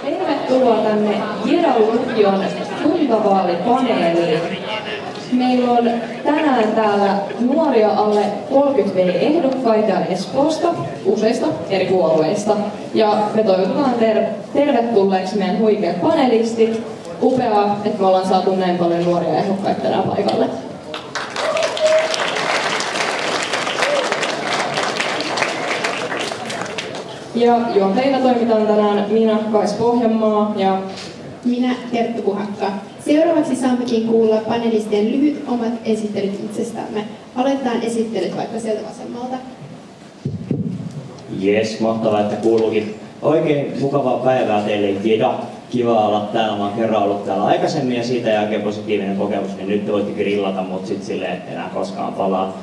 Tervetuloa tänne Jeda-lukion kuntavaalipaneeliin. Meillä on tänään täällä nuoria alle 30V-ehdokkaita Espoosta, useista eri puolueista. Ja me toivotetaan tervetulleeksi meidän huikeat panelistit. Upeaa, että me ollaan saatu näin paljon nuoria ehdokkaita tänään paikalle. Ja juonteina toimitaan tänään minä, Kais Pohjanmaa ja minä, Terttu Kuhakka. Seuraavaksi saammekin kuulla panelistien lyhyt omat esittelyt itsestämme. Aloitetaan esittelyt vaikka sieltä vasemmalta. Jes, mahtavaa, että kuuluukin. Oikein mukavaa päivää teille, Jeda. Kiva olla täällä. Mä oon kerran ollut täällä aikaisemmin ja siitä jälkeen positiivinen kokemus, niin nyt te voitte grillata mut sit silleen, että enää koskaan palaa.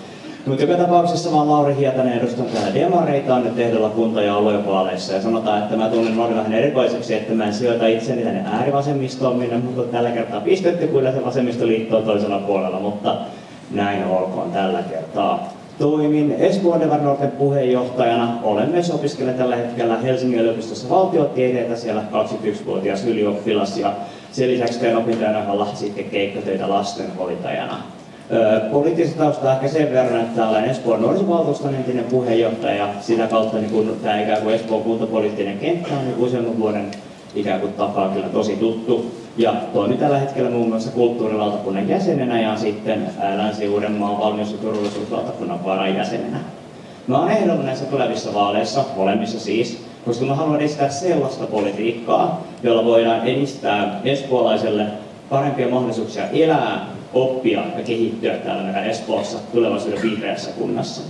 Mutta joka tapauksessa mä oon Lauri Hietanen, edustan täällä demareita, on nyt ehdolla kunta- ja aluevaaleissa. Ja sanotaan, että mä tunnen Lauri vähän erikoiseksi, että mä en sijoita itseni tänne äärivasemmistoon, minne mut on tällä kertaa pistetty, kyllä se vasemmistoliitto on toisella puolella, mutta näin olkoon tällä kertaa. Toimin Espoon Demarnuorten puheenjohtajana. Olen myös opiskelen tällä hetkellä Helsingin yliopistossa valtiotieteitä, siellä 21-vuotias ylioppilas ja sen lisäksi teen opintojen ohella sitten keikkatöitä lastenhoitajana. Poliittista taustaa ehkä sen verran, että olen Espoon nuorisovaltuuston entinen puheenjohtaja ja sitä kautta niin kun tämä ikään kuin Espoon kuntapoliittinen kenttä on niin useamman vuoden ikään kuin tapaa kyllä tosi tuttu. Ja toimin tällä hetkellä muun muassa kulttuurilautakunnan jäsenenä ja sitten Länsi-Uudenmaan valmius- ja turvallisuuslautakunnan varajäsenenä. Mä oon ehdolla näissä tulevissa vaaleissa, molemmissa siis, koska mä haluan edistää sellaista politiikkaa, jolla voidaan edistää espoolaiselle parempia mahdollisuuksia elää, oppia ja kehittyä täällä meidän Espoossa tulevaisuuden vihreässä kunnassa.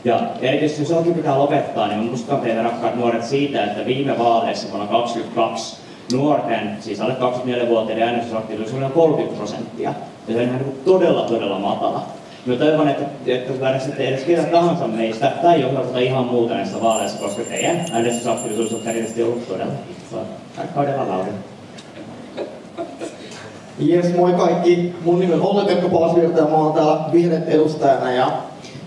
Ja erityisesti jos jokin pitää lopettaa, niin muistutan teitä rakkaat nuoret siitä, että viime vaaleissa vuonna 2022 nuorten, siis alle 24-vuotiaiden äänestysaktiivisuus oli 30%. Ja se on ihan todella matala. Mä toivon, että äänestätte edes ketä tahansa meistä tai johdattaa ihan muuta näissä vaaleissa, koska teidän äänestysaktiivisuus on erityisesti ollut todella iso. Rakkaudella Lauri. Jes, moi kaikki. Mun nimi on Olli-Pekka Paasvirta ja mä oon täällä vihreät edustajana.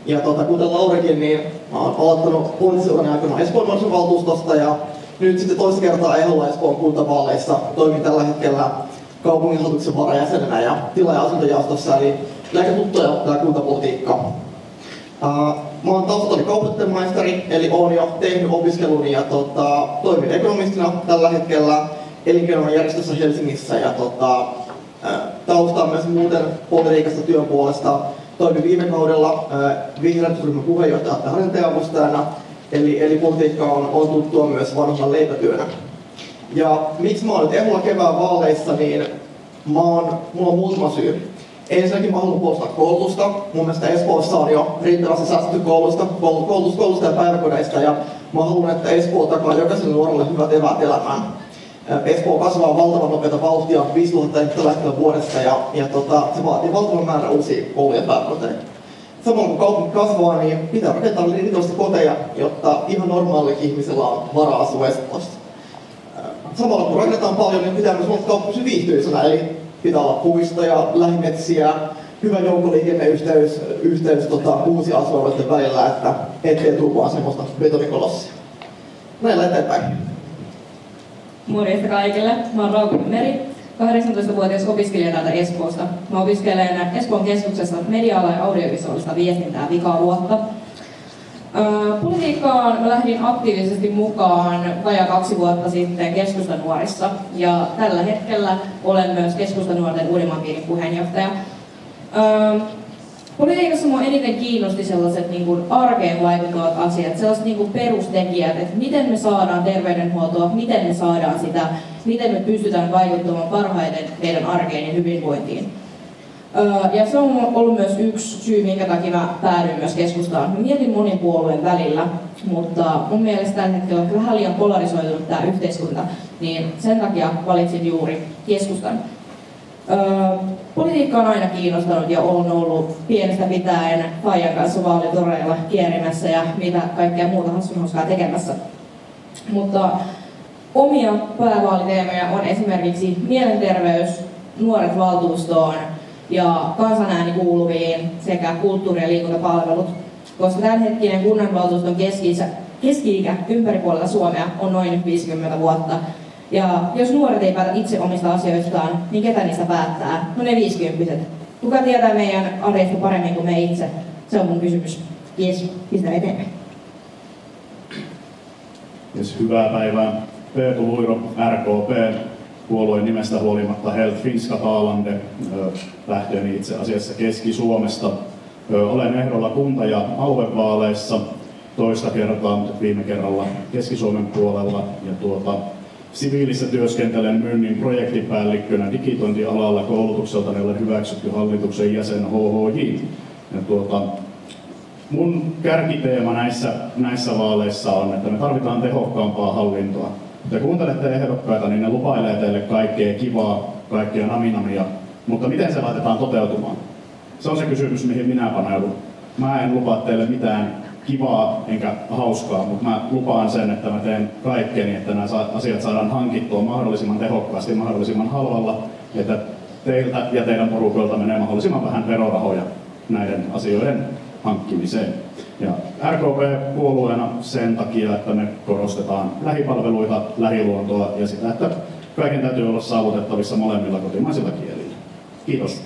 Ja kuten Laurikin, niin mä oon aloittanut poliittiseurani aikana Espoon nuorisovaltuustosta ja nyt sitten toista kertaa ehdolla Espoon kuntavaaleissa. Toimin tällä hetkellä kaupunginhallituksen varajäsenenä ja tila- ja asuntojaostossa, eli aika tuttuja tää kuntapolitiikka. Mä oon taustaltani kauppatieteen eli oon jo tehnyt opiskeluni ja toimin ekonomistina tällä hetkellä elinkeinoelämän Helsingissä ja taustaa myös muuten politiikasta työn puolesta. Toimin viime kaudella vihreätysryhmän puheenjohtaja harjoittaja-avustajana, eli politiikka on tuttua myös vanhana leipätyönä. Ja miksi mä oon nyt ehdolla kevään vaaleissa, niin mulla on muutama syy. Ensinnäkin mä haluan puolustaa koulutusta. Mun mielestä Espoossa on jo riittävästi säästetty koulusta ja päiväkodeista, ja mä haluan, että Espoo takaa jokaiselle nuorelle hyvät eväät elämään. Espoo kasvaa valtavan nopeata vauhtia, 5000 tällä hetkellä vuodessa, ja se vaatii valtavan määrän uusia kouluja ja päiväkoteja. Samoin kun kaupunki kasvaa, niin pitää rakentaa riittävästi koteja, jotta ihan normaalikin ihmisellä on varaa asua Espoossa. Samalla kun rakennetaan paljon, niin pitää myös olla kaupunki pysyä viihtyisänä, eli pitää olla puistoja, lähimetsiä, hyvä joukkoliikenneyhteys uusia asualueiden välillä, että ettei tule vaan semmoista betonikolossia. Näillä eteenpäin. Morjesta kaikille. Mä oon Raukkonen Meri, 18-vuotias opiskelija täältä Espoosta. Mä opiskelen Espoon keskuksessa media-alaa ja audiovisuaalista viestintää vikaa vuotta. Politiikkaan mä lähdin aktiivisesti mukaan vajaa 2 vuotta sitten Keskustanuorissa ja tällä hetkellä olen myös Keskustanuorten Uudenmaan piirin puheenjohtaja. Politiikassa mua eniten kiinnosti sellaiset niin kuin arkeen vaikuttavat asiat, sellaiset niin kuin perustekijät, että miten me saadaan terveydenhuoltoa, miten me saadaan sitä, miten me pystytään vaikuttamaan parhaiten meidän arkeen ja hyvinvointiin. Ja se on ollut myös yksi syy, minkä takia mä päädyin myös keskustaan. Mä mietin monin puolueen välillä, mutta mun mielestä tällä hetkellä on vähän liian polarisoitunut tämä yhteiskunta, niin sen takia valitsin juuri keskustan. Politiikka on aina kiinnostanut ja on ollut pienestä pitäen faijan kanssa vaalitoreilla kierimässä ja mitä kaikkea muuta hassunhauskaa tekemässä. Mutta omia päävaaliteemoja on esimerkiksi mielenterveys, nuoret valtuustoon ja kansanääni kuuluviin sekä kulttuuri- ja liikuntapalvelut, koska tämänhetkinen kunnanvaltuuston keski-ikä ympäri puolella Suomea on noin 50 vuotta. Ja jos nuoret ei päätä itse omista asioistaan, niin ketä niistä päättää? No ne 50-vuotiaat. Kuka tietää meidän arjesta paremmin kuin me itse? Se on mun kysymys. Jes, pistää eteenpäin. Yes, hyvää päivää. Peetu Luiro, RKP, puolueen nimestä huolimatta Helt Finska Talande, lähtöni itse asiassa Keski-Suomesta. Olen ehdolla kunta- ja aluevaaleissa toista kertaa, mutta viime kerralla Keski-Suomen puolella. Ja siviilissä työskentelen myynnin projektipäällikkönä digitointialalla, koulutukseltani olen hyväksytty hallituksen jäsen HHJ. Ja mun kärkiteema näissä vaaleissa on, että me tarvitaan tehokkaampaa hallintoa. Kun te kuuntelette ehdokkaita, niin ne lupailee teille kaikkea kivaa, kaikkea naminamia, mutta miten se laitetaan toteutumaan? Se on se kysymys, mihin minä paneudun. Mä en lupaa teille mitään kivaa enkä hauskaa, mutta mä lupaan sen, että mä teen kaikkeni, että nämä asiat saadaan hankittua mahdollisimman tehokkaasti, mahdollisimman halvalla, että teiltä ja teidän porukoilta menee mahdollisimman vähän verorahoja näiden asioiden hankkimiseen. Ja RKP-puolueena sen takia, että me korostetaan lähipalveluita, lähiluontoa ja sitä, että kaiken täytyy olla saavutettavissa molemmilla kotimaisilla kielillä. Kiitos.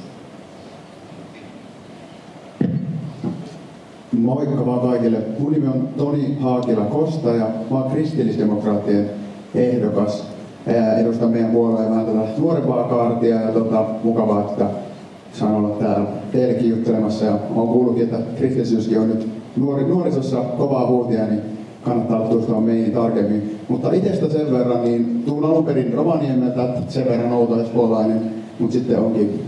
Moikka vaan kaikille. Mun nimi on Toni Haakila-Kosta ja mä oon kristillisdemokraattien ehdokas. Edustan meidän puolueen vähän tätä nuorempaa kaartia ja mukavaa, että saan olla täällä teillekin juttelemassa. Ja oon kuullutkin, että kristillisyyskin on nyt nuorisossa kovaa huutia, niin kannattaa tutustua meihin tarkemmin. Mutta itsestä sen verran, niin tuun alun perin Rovaniemeltä, sen verran outo espoolainen, mutta sitten onkin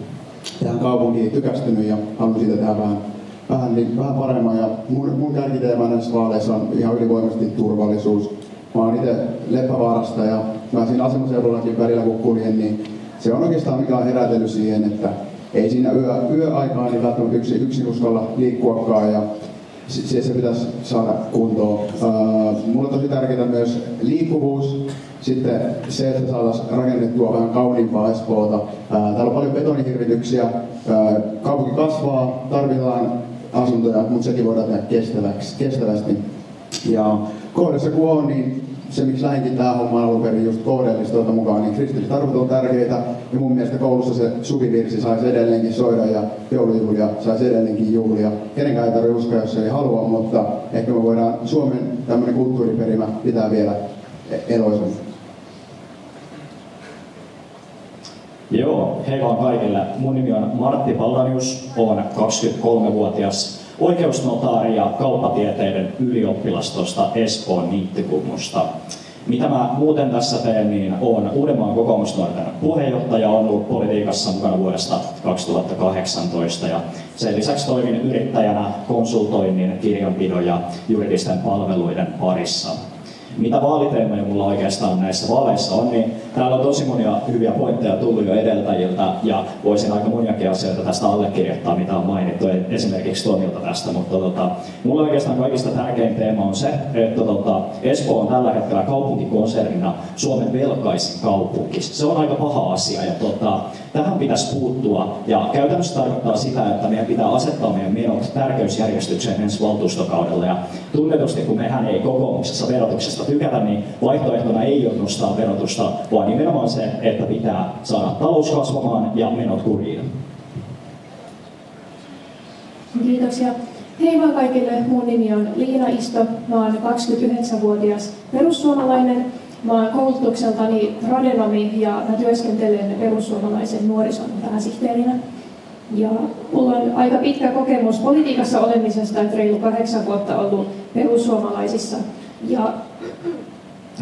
tähän kaupunkiin tykästynyt ja haluan siitä tehdä vähän paremmin. Ja mun kärkiteema näissä vaaleissa on ihan ylivoimaisesti turvallisuus. Mä oon itse Leppävaarasta ja mä siinä asemaseudullakin välillä kun kuljen, niin se on oikeastaan mikä on herätellyt siihen, että ei siinä yöaikaan niin välttämättä yksin uskalla liikkuakaan ja se pitäisi saada kuntoon. Mulle on tosi tärkeää myös liikkuvuus. Sitten se, että saataisiin rakennettua vähän kauniimpaa Espoota. Täällä on paljon betonihirvityksiä. Kaupunki kasvaa, tarvitaan asuntoja, mutta sekin voidaan tehdä kestävästi. Ja kohdassa kun on, niin se miksi lähdinkin tähän hommaan alun perin just KD-listalta mukaan, niin kristilliset arvot on tärkeitä. Ja mun mielestä koulussa se suvivirsi saisi edelleenkin soida ja joulujuhlia saisi edelleenkin juhlia. Kenenkään ei tarvitse uskoa, jos ei halua, mutta ehkä me voidaan Suomen tämmöinen kulttuuriperimä pitää vielä eloisen. Joo, hei vaan kaikille. Mun nimi on Martti Pallanius, olen 23-vuotias oikeusnotaari ja kauppatieteiden ylioppilastosta Espoon Niittykummusta. Mitä mä muuten tässä teen, niin olen Uudenmaan kokoomusnuorten puheenjohtaja, olen ollut politiikassa mukana vuodesta 2018 ja sen lisäksi toimin yrittäjänä konsultoinnin, kirjanpidon ja juridisten palveluiden parissa. Mitä vaaliteemoja mulla oikeastaan näissä vaaleissa on, niin täällä on tosi monia hyviä pointteja tullut jo edeltäjiltä ja voisin aika moniakin asioita tästä allekirjoittaa, mitä on mainittu, esimerkiksi Tonilta tästä, mutta mulla oikeastaan kaikista tärkein teema on se, että Espoo on tällä hetkellä kaupunkikonsernina Suomen velkaisin kaupunki. Se on aika paha asia ja tähän pitäisi puuttua ja käytännössä tarkoittaa sitä, että meidän pitää asettaa meidän menot tärkeysjärjestykseen ensi valtuustokaudella ja tunnetusti kun mehän ei kokoomuksessa verotuksesta tykätä, niin vaihtoehtona ei ole nostaa verotusta, vaan nimenomaan se, että pitää saada talous kasvamaan ja menot kuriin. Kiitoksia. Hei vaan kaikille, mun nimi on Liina Isto, mä oon 29-vuotias perussuomalainen. Mä oon koulutukseltani tradenomi ja mä työskentelen perussuomalaisen nuorison pääsihteerinä. Ja mulla on aika pitkä kokemus politiikassa olemisesta, että reilu 8 vuotta ollut perussuomalaisissa. Ja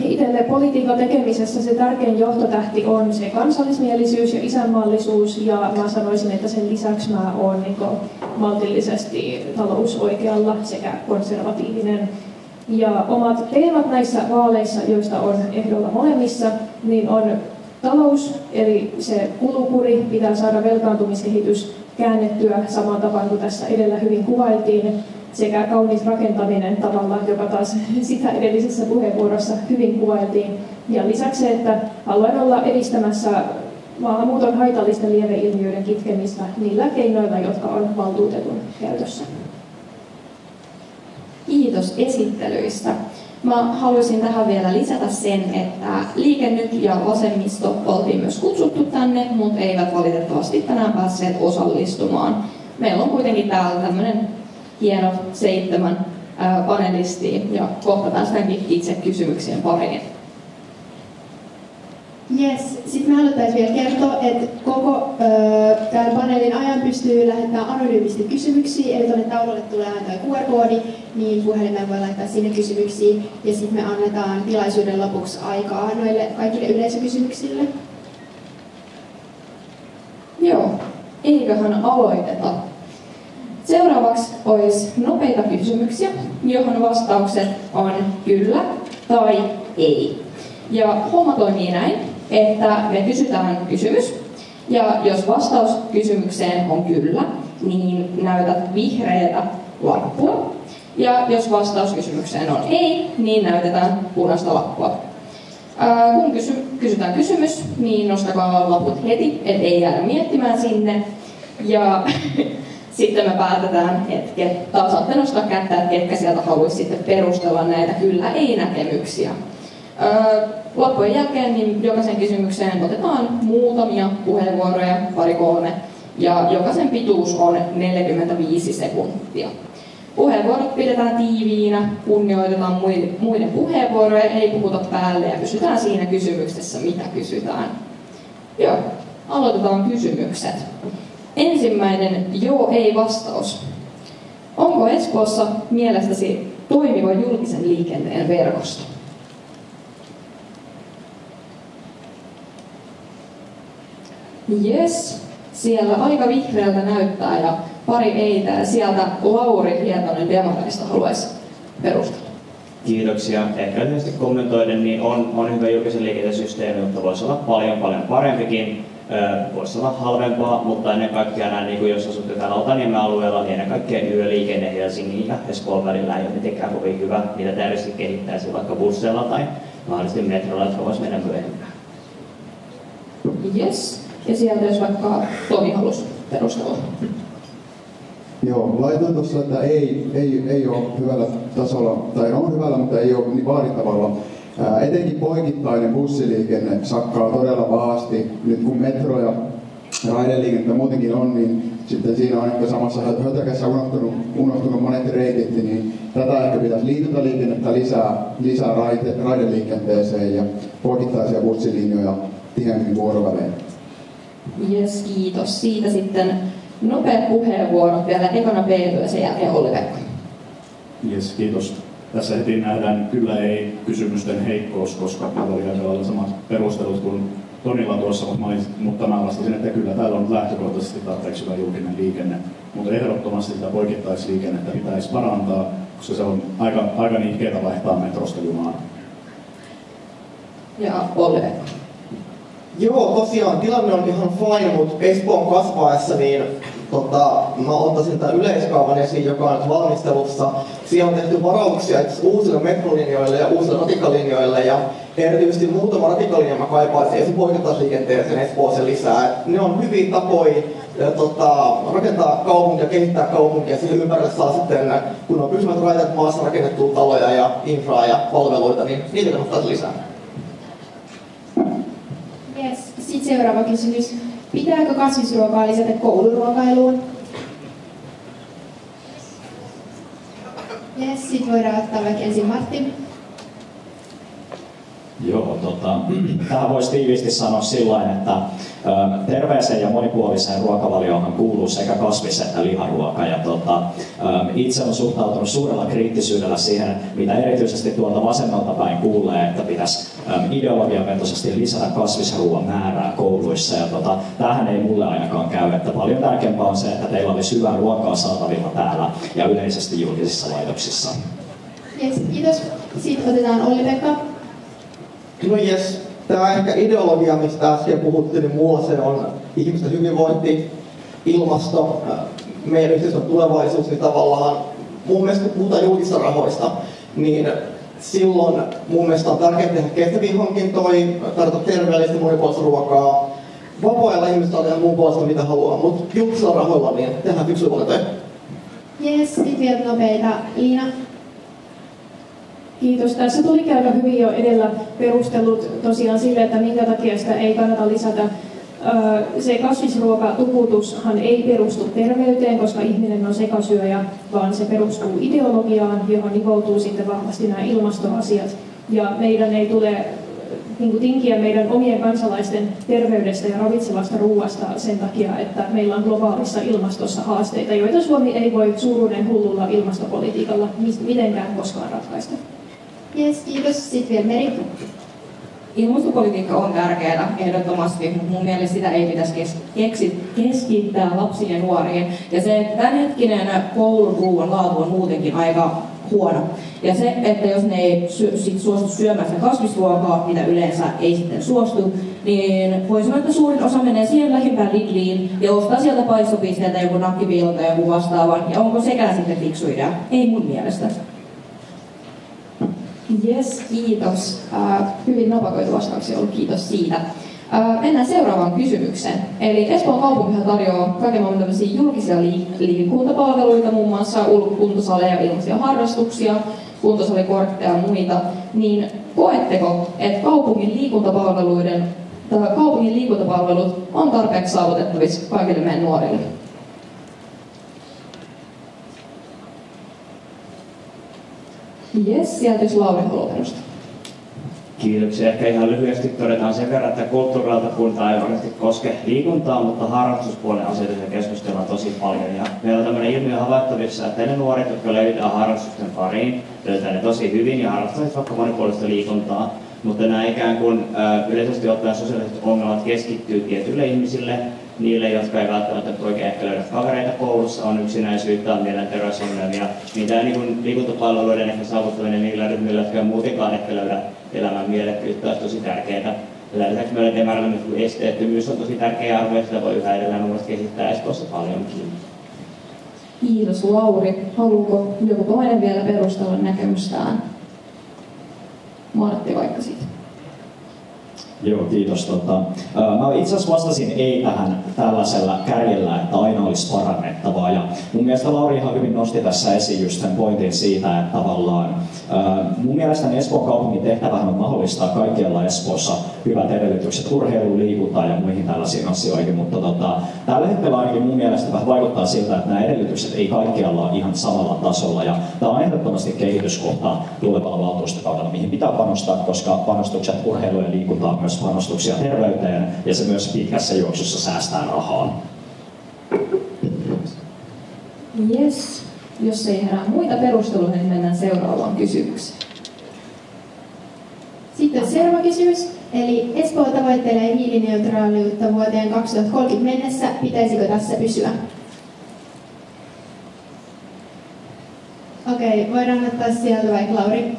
itselle politiikan tekemisessä se tärkein johtotähti on se kansallismielisyys ja isänmaallisuus, ja mä sanoisin, että sen lisäksi mä oon maltillisesti talousoikealla sekä konservatiivinen. Ja omat teemat näissä vaaleissa, joista on ehdolla molemmissa, niin on talous, eli se kulukuri, pitää saada velkaantumiskehitys käännettyä samaan tapaan kuin tässä edellä hyvin kuvailtiin, sekä kaunis rakentaminen tavallaan, joka taas sitä edellisessä puheenvuorossa hyvin kuvailtiin. Ja lisäksi se, että haluan olla edistämässä maahanmuuton haitallisten lieveilmiöiden kitkemistä niillä keinoilla, jotka on valtuutetun käytössä. Kiitos esittelyistä. Mä haluaisin tähän vielä lisätä sen, että Liike Nyt ja Vasemmisto oltiin myös kutsuttu tänne, mutta eivät valitettavasti tänään päässeet osallistumaan. Meillä on kuitenkin täällä tämmöinen hieno 7 panelistia ja kohta päästäänkin itse kysymyksien pariin. Yes. Sitten me haluttaisiin vielä kertoa, että koko tämän paneelin ajan pystyy lähettämään anonyymisti kysymyksiä, eli tuonne taululle tulee aina tuo QR-koodi, niin puhelimeen voi laittaa sinne kysymyksiä, ja sitten me annetaan tilaisuuden lopuksi aikaa noille kaikille yleisökysymyksille. Joo, eiköhän aloiteta. Seuraavaksi olisi nopeita kysymyksiä, johon vastaukset on kyllä tai ei. Ja homma toimii näin, että me kysytään kysymys, ja jos vastaus kysymykseen on kyllä, niin näytät vihreätä lappua. Ja jos vastaus kysymykseen on ei, niin näytetään punaista lappua. Kun kysytään kysymys, niin nostakaa laput heti, ettei jäädä miettimään sinne. Ja sitten me päätetään, että taas saatte nostaa kättä, että ketkä sieltä haluaisi sitten perustella näitä kyllä-ei-näkemyksiä. Loppujen jälkeen niin jokaisen kysymykseen otetaan muutamia puheenvuoroja, 2-3, ja jokaisen pituus on 45 sekuntia. Puheenvuorot pidetään tiiviinä, kunnioitetaan muiden puheenvuoroja, ei puhuta päälle ja pysytään siinä kysymyksessä, mitä kysytään. Joo, aloitetaan kysymykset. Ensimmäinen joo-ei-vastaus. Onko Espoossa mielestäsi toimiva julkisen liikenteen verkosto? Yes, siellä aika vihreältä näyttää ja pari eitä ja sieltä Lauri Hietonen Demareista haluaisi perustella. Kiitoksia. Ehkä lyhyesti kommentoiden, niin on hyvä julkisen liikenteen systeemi, mutta voisi olla paljon parempikin. Voisi olla halvempaa, mutta ennen kaikkea näin, niin jos asutte täällä Otaniemen alueella, niin ennen kaikkea yöliikenne Helsingin ja Espoon välillä ei ole mitenkään kovin hyvä. Niitä täydellisesti kehittäisi vaikka busseilla tai mahdollisesti metrolla, jotka voisi mennä myöhemmin. Yes. Ja sieltä jos vaikka Tomi halusi perustella. Joo, laitan tuossa, että ei ole hyvällä tasolla, tai on hyvällä, mutta ei ole niin vaadittavalla. Etenkin poikittainen bussiliikenne sakkaa todella pahasti. Nyt kun metro ja raideliikennettä muutenkin on, niin sitten siinä on ehkä samassa hötäkässä unohtunut monet reitit, niin tätä ehkä pitäisi liityntäliikennettä lisää raideliikenteeseen ja poikittaisia bussilinjoja tiheämmin vuorovälein. Yes, kiitos. Siitä sitten nopeat puheenvuorot vielä ekana Peetu ja sen jälkeen Olli-Pekka. Yes, kiitos. Tässä heti nähdään kyllä ei kysymysten heikkous, koska oli aika lailla samat perustelut kuin Tonilla tuossa, mutta mä vastasin, että kyllä täällä on lähtökohtaisesti tarpeeksi hyvä julkinen liikenne, mutta ehdottomasti sitä poikittaisliikennettä pitäisi parantaa, koska se on aika nihkeetä vaihtaa metrosta junaan. Ja Olli-Pekka. Joo, tosiaan tilanne on ihan fine, mutta Espoon kasvaessa niin mä ottaisin tämän yleiskaavan esiin, joka on valmistelussa. Siellä on tehty varauksia uusille metrolinjoille ja uusille ratikkalinjoille ja erityisesti muutama ratikkalinja mä kaipaisin poikittaisliikenteeseen Espooseen lisää. Et ne on hyviä tapoja rakentaa kaupunkia, kehittää kaupunkia ja siihen ympärille saa sitten, kun on pysyvät raiteet maassa rakennettua taloja ja infraa ja palveluita, niin niitä kannattaisi lisää. Yes. Sitten seuraava kysymys. Pitääkö kasvisruokaa lisätä kouluruokailuun? Yes, sitten voidaan ottaa vaikka ensin Martti. Joo, tähän voisi tiiviisti sanoa sillain, että terveeseen ja monipuoliseen ruokavalioon kuuluu sekä kasvis- että liharuoka. Ja itse olen suhtautunut suurella kriittisyydellä siihen, mitä erityisesti tuolta vasemmalta päin kuulee, että pitäisi ideologiavetoisesti lisätä kasvisruoan määrää kouluissa. Ja tämähän ei mulle ainakaan käy, että paljon tärkeämpää on se, että teillä olisi hyvää ruokaa saatavilla täällä ja yleisesti julkisissa laitoksissa. Yes, kiitos. Sitten otetaan Olli-Pekka. No jes, tämä ehkä ideologia, mistä äsken puhuttiin, niin mulla se on ihmisten hyvinvointi, ilmasto, meidän yhteiskunnan tulevaisuus, niin tavallaan mun mielestä kun puhutaan julkisista rahoista, niin silloin mun mielestä on tärkeää tehdä kestäviä hankintoja, tarjota terveellistä monipuolista ruokaa, vapaa-ajalla ihmiset saa tehdä muun puolesta mitä haluaa, mutta julkisilla rahoilla niin tehdään fiksuja valintoja. Jes, sitten vielä nopeita. Liina. Kiitos. Tässä tulikin aika hyvin jo edellä perustelut tosiaan sille, että minkä takia sitä ei kannata lisätä. Se kasvisruokatuputushan ei perustu terveyteen, koska ihminen on sekasyöjä, vaan se perustuu ideologiaan, johon nivoutuu sitten vahvasti nämä ilmastoasiat. Ja meidän ei tule tinkiä meidän omien kansalaisten terveydestä ja ravitsevasta ruuasta sen takia, että meillä on globaalissa ilmastossa haasteita, joita Suomi ei voi suuruuden hullulla ilmastopolitiikalla mitenkään koskaan ratkaista. Yes, kiitos. Sitten vielä Meri. Ilmastopolitiikka on tärkeää ehdottomasti, mutta mun mielestä sitä ei pitäisi keskittää lapsiin ja nuoriin. Ja se tämänhetkinen koulun ruoan laatu on muutenkin aika huono. Ja se, että jos ne ei suostu syömään sitä kasvisruokaa, mitä yleensä ei sitten suostu, niin voi sanoa, että suurin osa menee siihen lähimpään Lidliin ja ostaa sieltä paistopisteeltä joku nakkipiilon tai joku vastaavan. Ja onko sekään sitten fiksu idea? Ei mun mielestä. Yes, kiitos. Hyvin napakoitu vastauksia ollut, kiitos siitä. Mennään seuraavaan kysymykseen. Eli Espoon kaupunkihan tarjoaa kaiken maailman tämmöisiä julkisia liikuntapalveluita, muun muassa ulkokuntosaleja, ilmaisia harrastuksia, kuntosalikortteja ja muita. Niin koetteko, että kaupungin liikuntapalvelut on tarpeeksi saavutettavissa kaikille meidän nuorille? Jes, sieltä jos Lauri haluaa perustaa. Kiitoksia. Ehkä ihan lyhyesti todetaan sen verran, että kulttuurilautakunta ei varmasti koske liikuntaa, mutta harrastuspuolen asioita keskustellaan tosi paljon. Ja meillä on tämmöinen ilmiö havaittavissa, että ne nuoret, jotka löytää harrastusten pariin, löytää ne tosi hyvin ja harrastavat vaikka monipuolista liikuntaa. Mutta nämä ikään kuin yleisesti ottaen sosiaaliset ongelmat keskittyy tietyille ihmisille, niille, jotka ei välttämättä oikein ehkä löydä kavereita koulussa, on yksinäisyyttä, on mielenterveysongelmia, niin tämä liikuntapalveluiden ehkä saavuttaminen niillä ryhmillä, jotka ei muutenkaan ehkä löydä elämän mielekkyyttä, olisi tosi tärkeää. Ja lisäksi meillä Demarilla esteettömyys on tosi tärkeä arvo, ja sitä voi yhä edelleen nuoret kehittää Espoossa paljonkin. Kiitos Lauri. Haluaako joku toinen vielä perustella näkemystään? Martti vaikka siitä. Joo, kiitos. Mä itse asiassa vastasin ei tähän tällaisella kärjellä, että aina olisi parannettavaa. Ja mun mielestä Lauri ihan hyvin nosti tässä esiin just sen pointin siitä, että tavallaan mun mielestäni Espoon kaupungin tehtävähän on mahdollistaa kaikkialla Espoossa hyvät edellytykset urheiluun, liikuntaan ja muihin tällaisiin asioihin, mutta tällä hetkellä ainakin mun mielestä vähän vaikuttaa siltä, että nämä edellytykset ei kaikkialla ole ihan samalla tasolla. Ja tämä on ehdottomasti kehityskohta tulevalla valtuustokaudella, mihin pitää panostaa, koska panostukset urheiluun ja liikuntaan on myös panostuksia terveyteen ja se myös pitkässä juoksussa säästää rahaa. Yes. Jos ei herää muita perusteluja, niin mennään seuraavaan kysymykseen. Sitten seuraava kysymys. Eli Espoo tavoittelee hiilineutraaliutta vuoteen 2030 mennessä. Pitäisikö tässä pysyä? Okei, voidaan ottaa sieltä vaikka Lauri.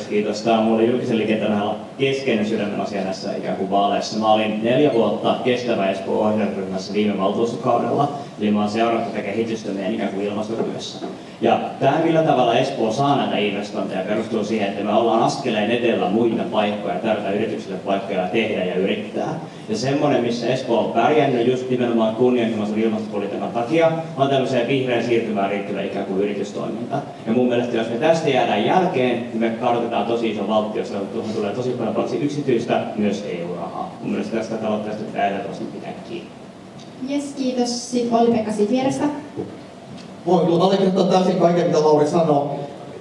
Kiitos. Tämä on mulle julkisen liikenteen keskeinen sydämen asia näissä ikään kuin vaaleissa. Mä olin 4 vuotta Kestävä Espoo ohjelmaryhmässä viime valtuustokaudella, eli mä oon seurannut tätä kehitystä meidän ikään kuin ilmastotyössä. Ja tähän millä tavalla Espoo saa näitä investointeja perustuu siihen, että me ollaan askeleen edellä muita paikkoja, tarvitaan yrityksille paikkoja tehdä ja yrittää. Ja semmoinen, missä Espoo on pärjännyt just nimenomaan kunnianhimoisen ilmastopolitiikan takia, on tämmöiseen vihreän siirtymään riittävä ikään kuin yritystoiminta. Ja mun mielestä, jos me tästä jäädään jälkeen, niin me kadotetaan tosi iso valtio, jossa tulee tosi paljon yksityistä, myös EU-rahaa. Mun mielestä tästä tavoitteesta pitää ehdottomasti pitää kiinni. Jes, kiitos. Sitten Olli-Pekka siitä vierestä. Voin kyllä allekirjoittaa täysin kaiken, mitä Lauri sanoi.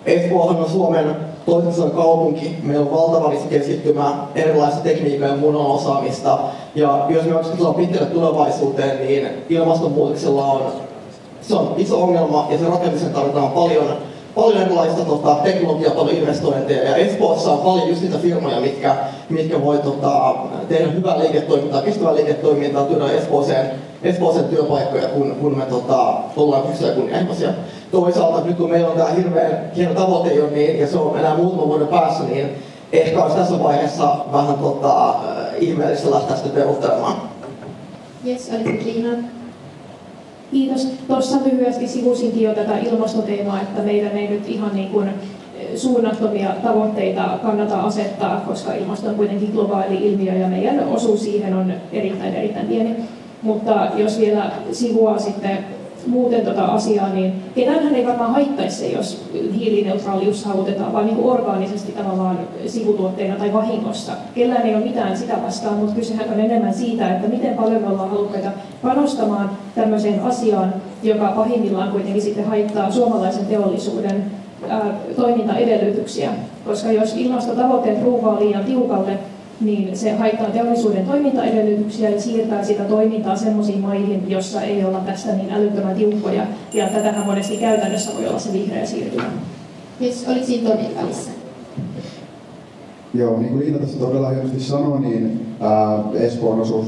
Espoohan on Suomen toiseksi kaupunki. Meillä on valtava keskittymä erilaista tekniikkaa ja muun osaamista. Ja jos me oikeastaan pitkälle tulevaisuuteen, niin ilmastonmuutoksella se on iso ongelma ja sen rakentamiseen tarvitaan paljon erilaista teknologiaa, paljon investointeja. Ja Espoossa on paljon just niitä firmoja, mitkä voi tehdä hyvää liiketoimintaa, kestävää liiketoimintaa, tuoda Espooseen työpaikkoja, kun me ollaan pystyä kunnianhimoisia. Toisaalta nyt kun meillä on tämä hirveän hieno tavoite jo, niin, ja se on enää muutaman vuoden päässä, niin ehkä olisi tässä vaiheessa vähän ihmeellistä lähteä sitä perustelemaan. Jes, olit Liina. Kiitos. Tuossa lyhyesti sivusinkin jo tätä ilmastoteemaa, että meidän ei nyt ihan niin kuin suunnattomia tavoitteita kannata asettaa, koska ilmasto on kuitenkin globaali ilmiö ja meidän osuus siihen on erittäin pieni. Mutta jos vielä sivuaa sitten muuten asiaa, niin ketäänhän ei varmaan haittaisi se, jos hiilineutraalius saavutetaan, vaan niin kuin orgaanisesti tavallaan sivutuotteena tai vahingossa. Kellään ei ole mitään sitä vastaan, mutta kysehän on enemmän siitä, että miten paljon me ollaan halukkaita panostamaan tämmöiseen asiaan, joka pahimmillaan kuitenkin sitten haittaa suomalaisen teollisuuden toimintaedellytyksiä. Koska jos ilmastotavoitteet ruuvaa liian tiukalle, niin se haittaa teollisuuden toimintaedellytyksiä ja siirtää sitä toimintaa sellaisiin maihin, jossa ei olla tästä niin älyttömän tiukkoja. Ja tätähän monesti käytännössä voi olla se vihreä siirtymä. Yes, oli siinä Tonin välissä. Joo, niin kuin Liina tässä todella hienosti sanoi, niin Espoon osuus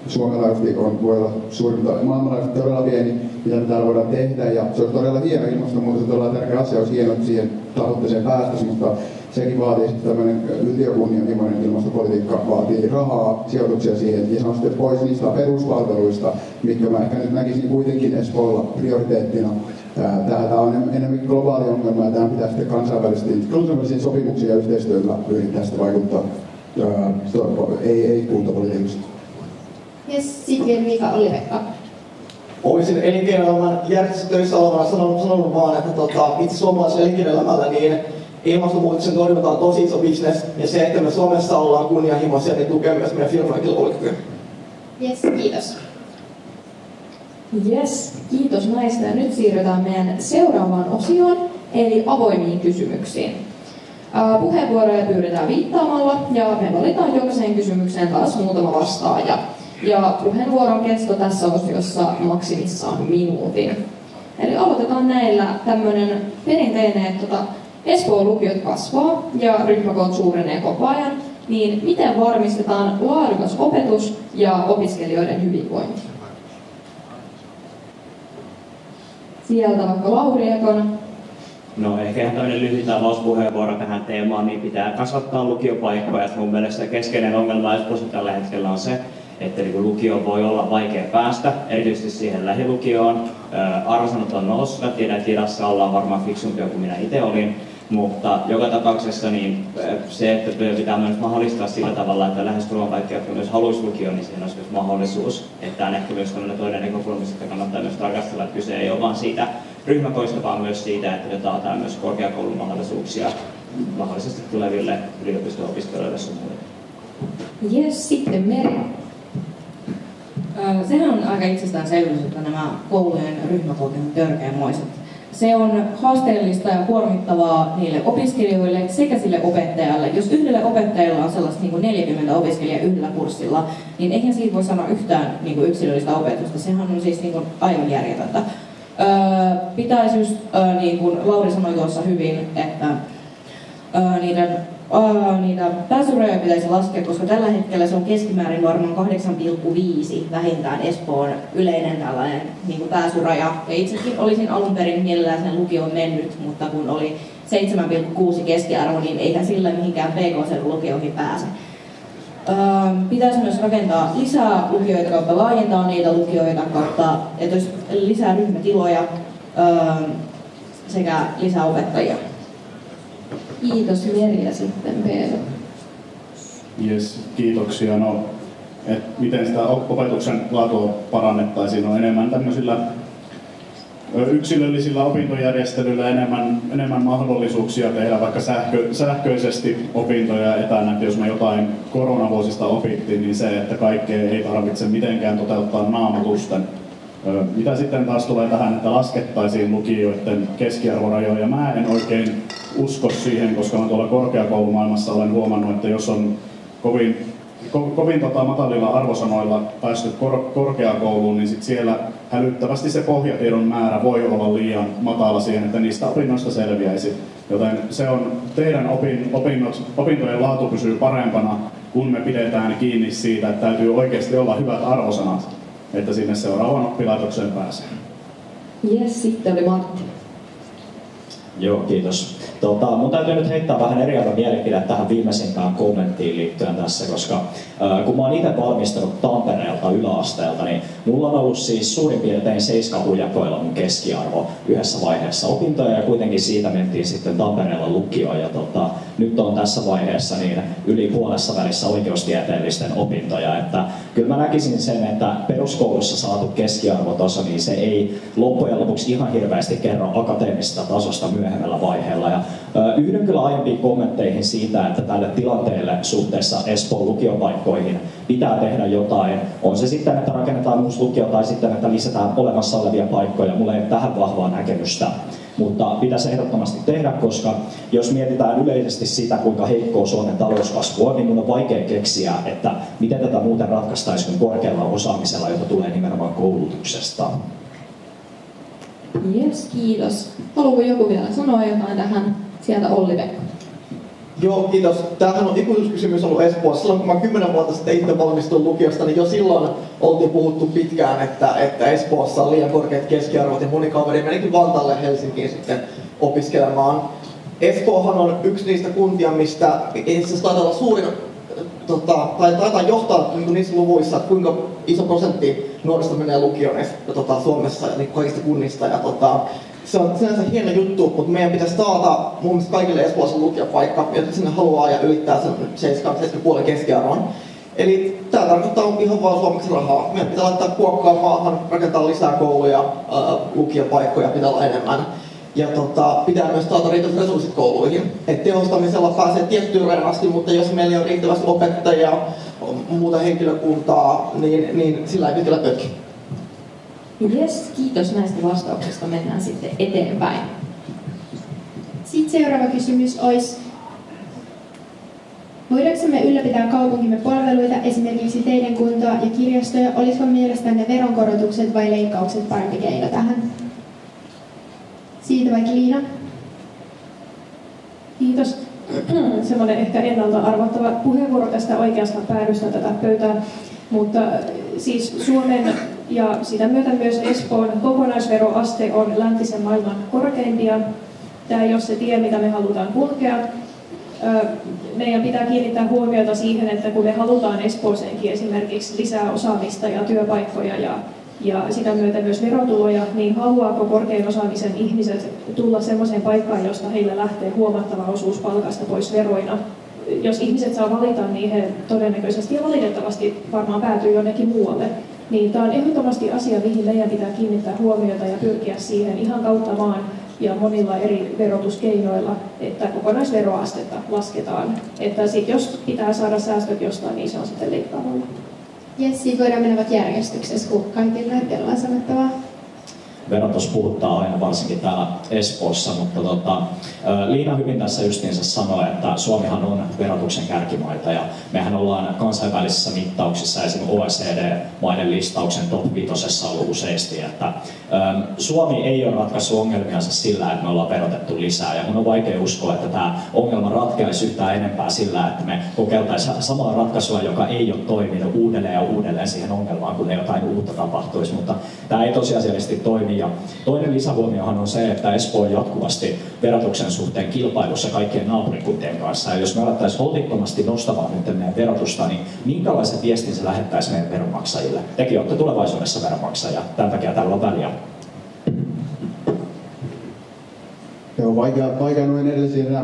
Suomen laajuisesti voi olla suurinta maailmanlaajuisesti todella pieni, mitä me täällä voidaan tehdä. Ja se on todella hieno, ilmastonmuutos on todella tärkeä asia, olisi hienoa, että siihen tavoitteeseen päästäisiin, mutta sekin vaatii sitten tämmöinen yltiökunnianhimoinen ilmastopolitiikka, vaatii rahaa, sijoituksia siihen, ja se on sitten pois niistä peruspalveluista, mitkä mä ehkä nyt näkisin kuitenkin Espoolla prioriteettina. Tämä on enemmän globaali ongelma, ja tähän pitää sitten kansainvälisiin sopimuksiin ja yhteistyöllä yrittää sitten vaikuttaa, ei kuntapolitiikasta. Yes, sitten Mika Olli-Pekka. Olisin elinkeinoelämän järjestöissä olevana sanonut vaan, että itse suomalaisella elinkeinoelämällä niin ilmastonmuutoksen torjunta on tosi iso business, ja se, että me Suomessa ollaan kunnianhimoisia, niin tukee myös meidän firmojen kilpailukykyä. Yes, kiitos. Yes, kiitos näistä. Ja nyt siirrytään meidän seuraavaan osioon, eli avoimiin kysymyksiin. Puheenvuoroja pyydetään viittaamalla, ja me valitaan jokaiseen kysymykseen taas muutama vastaaja. Ja puheenvuoron kesto tässä osiossa maksimissaan minuutin. Eli aloitetaan näillä tämmöinen perinteinen, että Espoon lukiot kasvaa ja ryhmäkoot suurenee koko ajan, niin miten varmistetaan laadukas opetus ja opiskelijoiden hyvinvointi? Sieltä vaikka Lauri Ekonen. No ehkä ihan tämmöinen lyhyt avauspuheenvuoro tähän teemaan, niin pitää kasvattaa lukiopaikkoja. Mun mielestä keskeinen ongelma Espoossa tällä hetkellä on se, että lukioon voi olla vaikea päästä, erityisesti siihen lähilukioon. Arvosanat on noussut, tiedän, että Idassa ollaan varmaan fiksumpia kuin minä itse olin, mutta joka tapauksessa niin se, että pitää myös mahdollistaa sillä tavalla, että lähes turvapaikkoja, kun myös haluaisi lukioon, niin siihen olisi myös mahdollisuus. Että on ehkä myös tämmöinen toinen näkökulma, että kannattaa myös tarkastella, että kyse ei ole vain siitä ryhmäkoista, vaan myös siitä, että taataan myös korkeakoulun mahdollisuuksia mahdollisesti tuleville yliopisto-opiskelijoille sun muille. Jes, sitten Meri. Sehän on aika itsestäänselvyys, että nämä koulujen ryhmäkoot ovat törkeänmoiset. Se on haasteellista ja kuormittavaa niille opiskelijoille sekä sille opettajalle. Jos yhdellä opettajalla on sellaista 40 opiskelijaa yhdellä kurssilla, niin eihän siitä voi sanoa yhtään yksilöllistä opetusta. Sehän on siis aivan järjetöntä. Pitäisi just, niin kuin Lauri sanoi tuossa hyvin, että niitä pääsyrajoja pitäisi laskea, koska tällä hetkellä se on keskimäärin varmaan 8,5 vähintään Espoon yleinen tällainen pääsyraja. Ja itsekin olisin alun perin mielellään sen lukioon mennyt, mutta kun oli 7,6 keskiarvo, niin eihän sillä mihinkään PK-lukioihin pääse. Pitäisi myös rakentaa lisää lukioita kautta laajentaa niitä lukioita kautta, että olisi lisää ryhmätiloja sekä lisää opettajia. Kiitos Meri ja sitten Peter. Yes, kiitoksia. No, miten sitä opetuksen laatua parannettaisiin? On enemmän tämmöisillä yksilöllisillä opintojärjestelyillä enemmän mahdollisuuksia tehdä vaikka sähköisesti opintoja etänä. Jos me jotain koronavuosista opittiin, niin se, että kaikkea ei tarvitse mitenkään toteuttaa naamatusten. Mitä sitten taas tulee tähän, että laskettaisiin lukioiden keskiarvorajoja? Mä en oikein usko siihen, koska mä tuolla korkeakoulumaailmassa olen huomannut, että jos on kovin matalilla arvosanoilla päästy korkeakouluun, niin sit siellä hälyttävästi se pohjatiedon määrä voi olla liian matala siihen, että niistä opinnoista selviäisi. Joten se on teidän opintojen laatu pysyy parempana, kun me pidetään kiinni siitä, että täytyy oikeasti olla hyvät arvosanat, että sinne seuraavaan oppilaitokseen pääsee. Jes, sitten oli Matti. Joo, kiitos. Mun täytyy nyt heittää vähän eriävä mielipide tähän viimeisimpään kommenttiin liittyen tässä, koska kun mä oon itse valmistunut Tampereelta yläasteelta, niin mulla on ollut siis suurin piirtein 7 hujakoilla mun keskiarvo yhdessä vaiheessa opintoja, ja kuitenkin siitä mentiin sitten Tampereella lukioon, ja nyt on tässä vaiheessa niin yli puolessa välissä oikeustieteellisten opintoja, että kyllä mä näkisin sen, että peruskoulussa saatu keskiarvotaso, niin se ei loppujen lopuksi ihan hirveästi kerro akateemisesta tasosta myöhemmällä vaiheella. Ja yhdyn kyllä aiempiin kommentteihin siitä, että tälle tilanteelle suhteessa Espoon lukiopaikkoihin pitää tehdä jotain. On se sitten, että rakennetaan uusi lukio tai sitten, että lisätään olemassa olevia paikkoja. Mulla ei ole tähän vahvaa näkemystä. Mutta pitäisi ehdottomasti tehdä, koska jos mietitään yleisesti sitä, kuinka heikkoa Suomen talouskasvu on, niin minun on vaikea keksiä, että miten tätä muuten ratkaistaisiin kuin korkealla osaamisella, jota tulee nimenomaan koulutuksesta. Jes, kiitos. Haluaako joku vielä sanoa jotain tähän? Sieltä Olli-Pekka. Joo, kiitos. Tämähän on ikuisuuskysymys ollut Espoossa. Silloin kun mä 10 vuotta sitten itse valmistuin lukiosta, niin jo silloin oltiin puhuttu pitkään, että Espoossa on liian korkeat keskiarvot, ja moni kaveri menikin Vantaalle Helsinkiin sitten opiskelemaan. Espoohan on yksi niistä kuntia, mistä itse asiassa taitaa olla suurin, tai taitaa johtaa niin niissä luvuissa, että kuinka iso prosentti nuorista menee lukioon Suomessa niin kaikista kunnista. Ja, se on sinänsä hieno juttu, mutta meidän pitäisi taata mun mielestä kaikille espoolaisille lukiopaikka, jotka sinne haluaa ja ylittää sen 7,5 keskiarvon. Eli tämä tarkoittaa ihan vaan suomeksi rahaa. Meidän pitää laittaa kuokkaa maahan, rakentaa lisää kouluja, lukiopaikkoja pitää olla enemmän. Ja pitää myös taata riittävät resurssit kouluihin. Et tehostamisella pääsee tiettyyn rajan asti, mutta jos meillä on riittävästi opettajia, muuta henkilökuntaa, niin sillä ei pitää pötki. Jes, kiitos näistä vastauksista. Mennään sitten eteenpäin. Sitten seuraava kysymys olisi, voidaanko me ylläpitää kaupunkimme palveluita, esimerkiksi teiden kuntoa ja kirjastoja? Olisiko mielestänne veronkorotukset vai leikkaukset parempi keino tähän? Siitä vaikka Liina. Kiitos. Semmoinen ehkä ennalta arvattava puheenvuoro tästä oikeasta päädystä tätä pöytää. Mutta siis Suomen ja sitä myötä myös Espoon kokonaisveroaste on läntisen maailman korkeimpia. Tämä ei ole se tie, mitä me halutaan kulkea. Meidän pitää kiinnittää huomiota siihen, että kun me halutaan Espooseenkin esimerkiksi lisää osaamista ja työpaikkoja ja sitä myötä myös verotuloja, niin haluaako korkean osaamisen ihmiset tulla sellaiseen paikkaan, josta heillä lähtee huomattava osuus palkasta pois veroina? Jos ihmiset saa valita, niin he todennäköisesti ja valitettavasti varmaan päätyy jonnekin muualle. Niin tämä on ehdottomasti asia, mihin meidän pitää kiinnittää huomiota ja pyrkiä siihen ihan kautta maan ja monilla eri verotuskeinoilla, että kokonaisveroastetta lasketaan. Että jos pitää saada säästöt jostain, niin se on sitten leikkaamalla. Jes, siitä voidaan mennä vaikka järjestyksessä, kun kaikilla on sanottavaa. Verotus puhuttaa aina, varsinkin täällä Espoossa, mutta Liina hyvin tässä justiinsa sanoi, että Suomihan on verotuksen kärkimaita ja mehän ollaan kansainvälisissä mittauksissa, esimerkiksi OECD-maiden listauksen top 5 ollut useasti, että Suomi ei ole ratkaissut ongelmiansa sillä, että me ollaan verotettu lisää, ja mun on vaikea uskoa, että tämä ongelma ratkeaisi yhtään enempää sillä, että me kokeiltaisiin samaa ratkaisua, joka ei ole toiminut uudelleen ja uudelleen siihen ongelmaan, kun jotain uutta tapahtuisi, mutta tämä ei tosiasiallisesti toimi. Ja toinen lisähuomiohan on se, että Espoo on jatkuvasti verotuksen suhteen kilpailussa kaikkien naapurikuntien kanssa. Ja jos me alettaisiin holtittomasti nostamaan nyt meidän verotusta, niin minkälaisen viestin se lähettäisi meidän veronmaksajille? Tekin olette tulevaisuudessa veronmaksajia, tämän takia tällä on väliä. Joo, vaikea noin edellisiin enää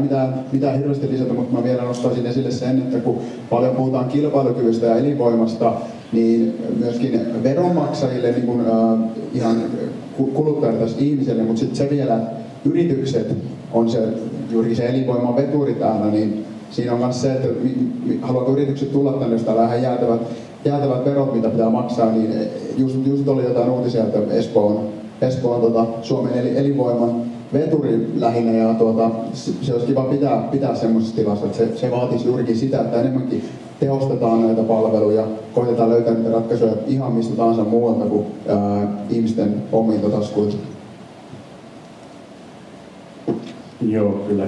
mitään hirveästi lisätä, mutta mä vielä nostaisin esille sen, että kun paljon puhutaan kilpailukyvystä ja elinvoimasta, niin myöskin veronmaksajille niin kuin, ihan kuluttajille tässä ihmiselle, mutta sitten se vielä yritykset on se juuri se elinvoiman veturi täällä, niin siinä on myös se, että haluaako yritykset tulla tänne, jos täällä vähän jäätävät verot, mitä pitää maksaa, niin just oli jotain uutisia, että Espoo on Suomen elinvoiman veturi lähinnä, ja se olisi kiva pitää semmoisessa tilassa, että se vaatisi juurikin sitä, että enemmänkin tehostetaan näitä palveluja, koitetaan löytää niitä ratkaisuja ihan mistä tahansa muualta kuin ihmisten omilta taskuilta. Joo, kyllä.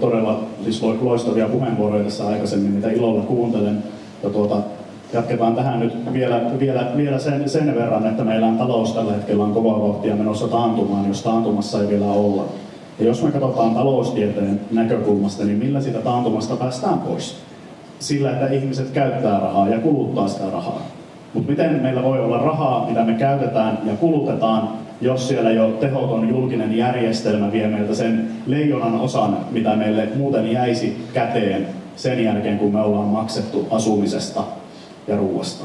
Todella siis loistavia puheenvuoroja tässä aikaisemmin, mitä ilolla kuuntelen. Ja jatketaan tähän nyt vielä sen verran, että meillä talous tällä hetkellä on kovaa vauhtia menossa taantumaan, jos taantumassa ei vielä olla. Ja jos me katsotaan taloustieteen näkökulmasta, niin millä sitä taantumasta päästään pois? Sillä, että ihmiset käyttää rahaa ja kuluttaa sitä rahaa. Mutta miten meillä voi olla rahaa, mitä me käytetään ja kulutetaan, jos siellä jo tehoton julkinen järjestelmä vie meiltä sen leijonan osan, mitä meille muuten jäisi käteen sen jälkeen, kun me ollaan maksettu asumisesta ja ruuasta.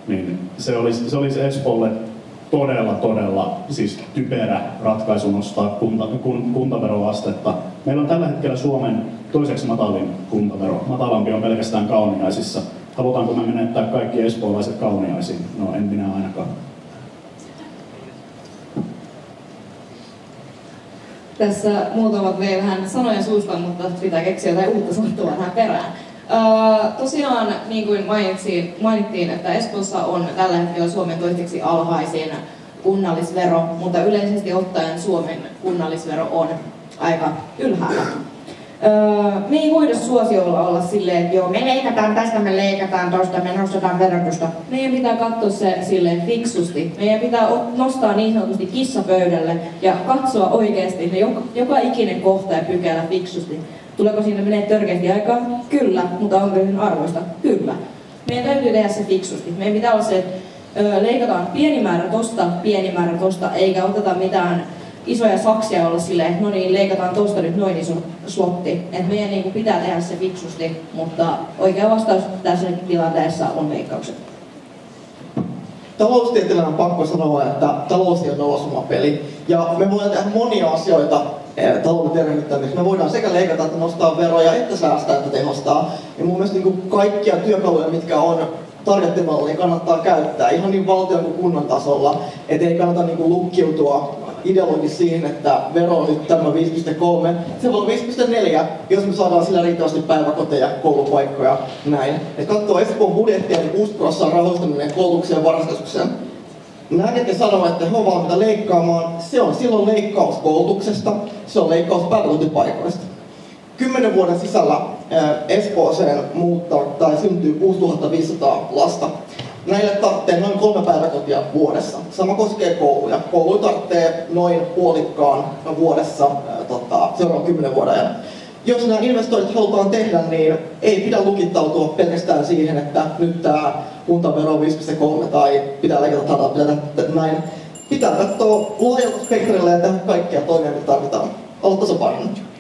Niin se olisi Espoolle todella siis typerä ratkaisu nostaa kuntaveroastetta. Meillä on tällä hetkellä Suomen toiseksi matalin kuntavero. Matalampi on pelkästään Kauniaisissa. Halutaanko me menettää kaikki espoolaiset Kauniaisiin? No en minä ainakaan. Tässä muutamat vei vähän sanoja suusta, mutta pitää keksiä jotain uutta sanottua tähän perään. Tosiaan, niin kuin mainittiin, että Espoossa on tällä hetkellä Suomen toiseksi alhaisin kunnallisvero, mutta yleisesti ottaen Suomen kunnallisvero on aika ylhäällä. Me ei voida suosiolla olla silleen, että joo, me leikataan tästä, me leikataan tosta, me nostetaan verotusta. Meidän pitää katsoa se silleen fiksusti. Meidän pitää nostaa niin sanotusti kissa pöydälle ja katsoa oikeasti ne joka ikinen kohta ja pykälä fiksusti. Tuleeko siinä menee törkeästi aikaa? Kyllä, mutta onko sen arvoista? Kyllä. Meidän täytyy tehdä se fiksusti. Meidän pitää olla se, että leikataan pieni määrä tosta, eikä oteta mitään isoja saksia olla silleen, että no niin, leikataan tosta nyt noin iso slotti. Et meidän niin kuin pitää tehdä se fiksusti, mutta oikea vastaus tässä tilanteessa on leikkaukset. Taloustieteilijänä on pakko sanoa, että talous ei ole nollasummapeli. Ja me voidaan tehdä monia asioita talouden tervehdyttämiseksi. Me voidaan sekä leikata että nostaa veroja, että säästää että tehostaa. Ja mun mielestä niin kaikkia työkaluja, mitkä on targettimalliin, kannattaa käyttää ihan niin valtion kuin kunnan tasolla. Et ei kannata niin lukkiutua ideologisesti siihen, että vero on nyt tämä 5,3. Se voi olla 5,4, jos me saadaan sillä riittävästi päiväkoteja, koulupaikkoja, näin. Et katsoo Espoon budjettia, niin 6% rahoittaminen koulutukseen ja varhaiskasvatukseen. Nämä, ketkä sanoo, että he ovat valmiita leikkaamaan, se on silloin leikkaus koulutuksesta, se on leikkaus päiväkotipaikoista. 10 vuoden sisällä Espooseen syntyy 6500 lasta. Näille tarvitsee noin 3 päiväkotia vuodessa. Sama koskee kouluja. Koulu tarvitsee noin puolikkaan vuodessa seuraavan 10 vuoden ajan. Jos nämä investoinnit halutaan tehdä, niin ei pidä lukittautua pelkästään siihen, että nyt tämä kuntavero on 5,3 tai pitää leikata näin. Pitää katsoa laajalta spektrillä ja tehdä kaikkia toimia, mitä tarvitaan. Olla tasapainoinen.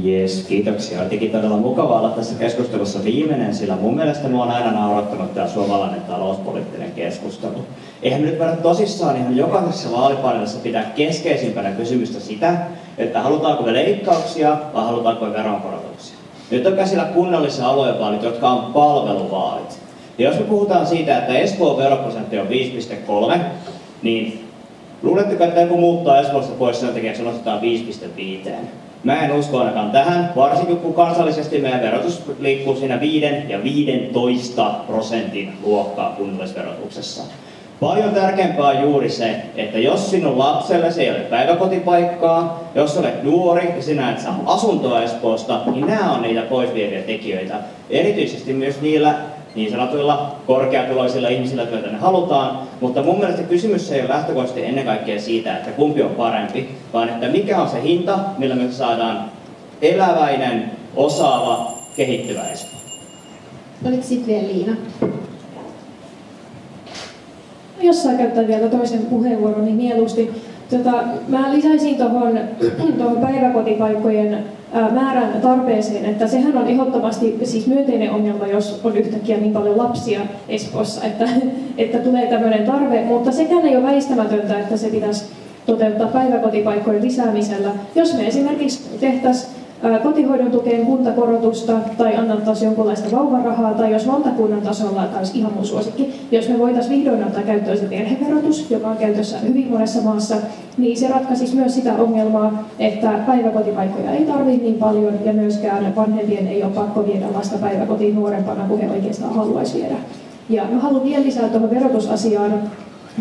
Jes, kiitoksia. Jotenkin todella mukava olla tässä keskustelussa viimeinen, sillä mun mielestä mua on aina naurattanut tämä suomalainen talouspoliittinen keskustelu. Eihän me nyt voida tosissaan ihan jokaisessa vaalipaneelissa pitää keskeisimpänä kysymystä sitä, että halutaanko me leikkauksia vai halutaanko me veronkorotuksia. Nyt on käsillä kunnallisen aluevaalit, jotka on palveluvaalit. Ja jos me puhutaan siitä, että Espoon veroprosentti on 5,3, niin luuletteko, että joku muuttaa Espoosta pois sen takia, että se nostetaan 5,5? Mä en usko ainakaan tähän, varsinkin kun kansallisesti meidän verotus liikkuu siinä 5 ja 15% luokkaa kunnallisverotuksessa. Paljon tärkeämpää on juuri se, että jos sinun lapsellesi ei ole päiväkotipaikkaa, jos olet nuori ja sinä et saa asuntoa Espoosta, niin nämä on niitä poisvieviä tekijöitä. Erityisesti myös niillä niin sanotuilla korkeatuloisilla ihmisillä, joita ne halutaan, mutta mun mielestä kysymys ei ole lähtökohtaisesti ennen kaikkea siitä, että kumpi on parempi, vaan että mikä on se hinta, millä me saadaan eläväinen, osaava, kehittyvä Espoo. Oliko sitten vielä Liina? Jos saa käyttää vielä toisen puheenvuoron, niin mieluusti. Mä lisäisin tuohon päiväkotipaikkojen määrän tarpeeseen, että sehän on ehdottomasti siis myönteinen ongelma, jos on yhtäkkiä niin paljon lapsia Espoossa, että tulee tämmöinen tarve, mutta sekään ei ole väistämätöntä, että se pitäisi toteuttaa päiväkotipaikkojen lisäämisellä. Jos me esimerkiksi tehtäisiin kotihoidon tukeen kuntakorotusta tai annettaisiin jonkunlaista vauvarahaa, tai jos valtakunnan tasolla, tämä olisi ihan mun suosikki, jos me voitaisiin vihdoin ottaa käyttöön se perheverotus, joka on käytössä hyvin monessa maassa, niin se ratkaisisi myös sitä ongelmaa, että päiväkotipaikkoja ei tarvitse niin paljon ja myöskään vanhempien ei ole pakko viedä lasta päiväkotiin nuorempana kuin he oikeastaan haluaisi viedä. Ja mä haluan vielä lisää tuohon verotusasiaan.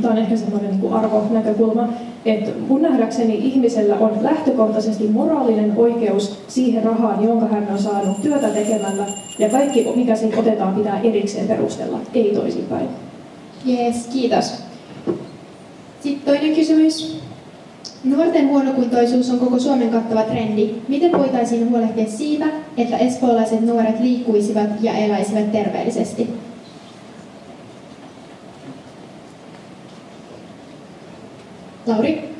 Tämä on ehkä semmoinen niin arvonäkökulma, että mun nähdäkseni ihmisellä on lähtökohtaisesti moraalinen oikeus siihen rahaan, jonka hän on saanut työtä tekemällä, ja kaikki, mikä siitä otetaan, pitää erikseen perustella, ei toisinpäin. Jees, kiitos. Sitten toinen kysymys. Nuorten huonokuntoisuus on koko Suomen kattava trendi. Miten voitaisiin huolehtia siitä, että espoolaiset nuoret liikkuisivat ja eläisivät terveellisesti? Lauri?